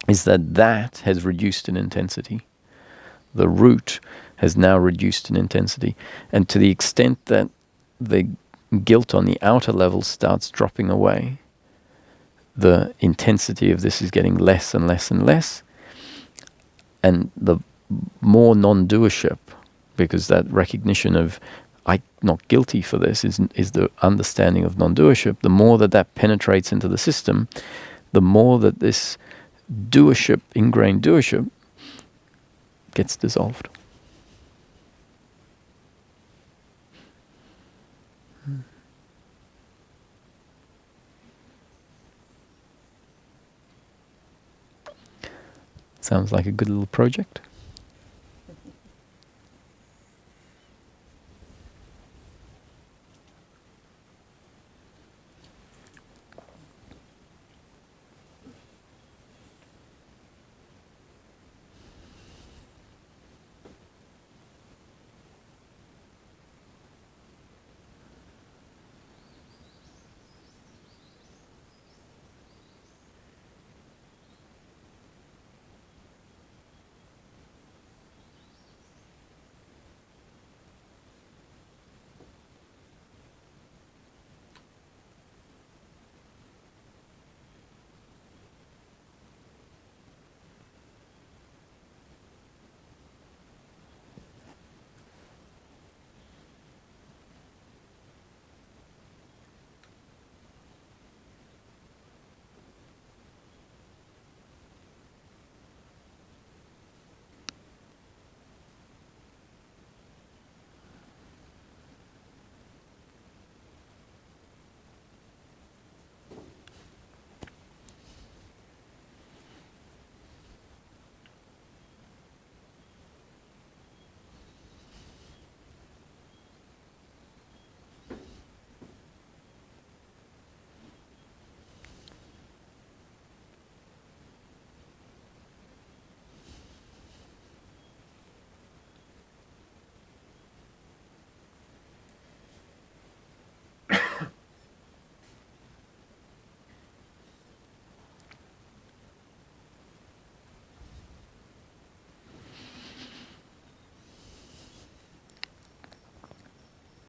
is that has reduced in intensity. The root has now reduced in intensity. And to the extent that the guilt on the outer level starts dropping away, the intensity of this is getting less and less and less. And the more non-doership, because that recognition of I'm not guilty for this is the understanding of non-doership, the more that penetrates into the system, the more that this doership, ingrained doership, gets dissolved. Sounds like a good little project.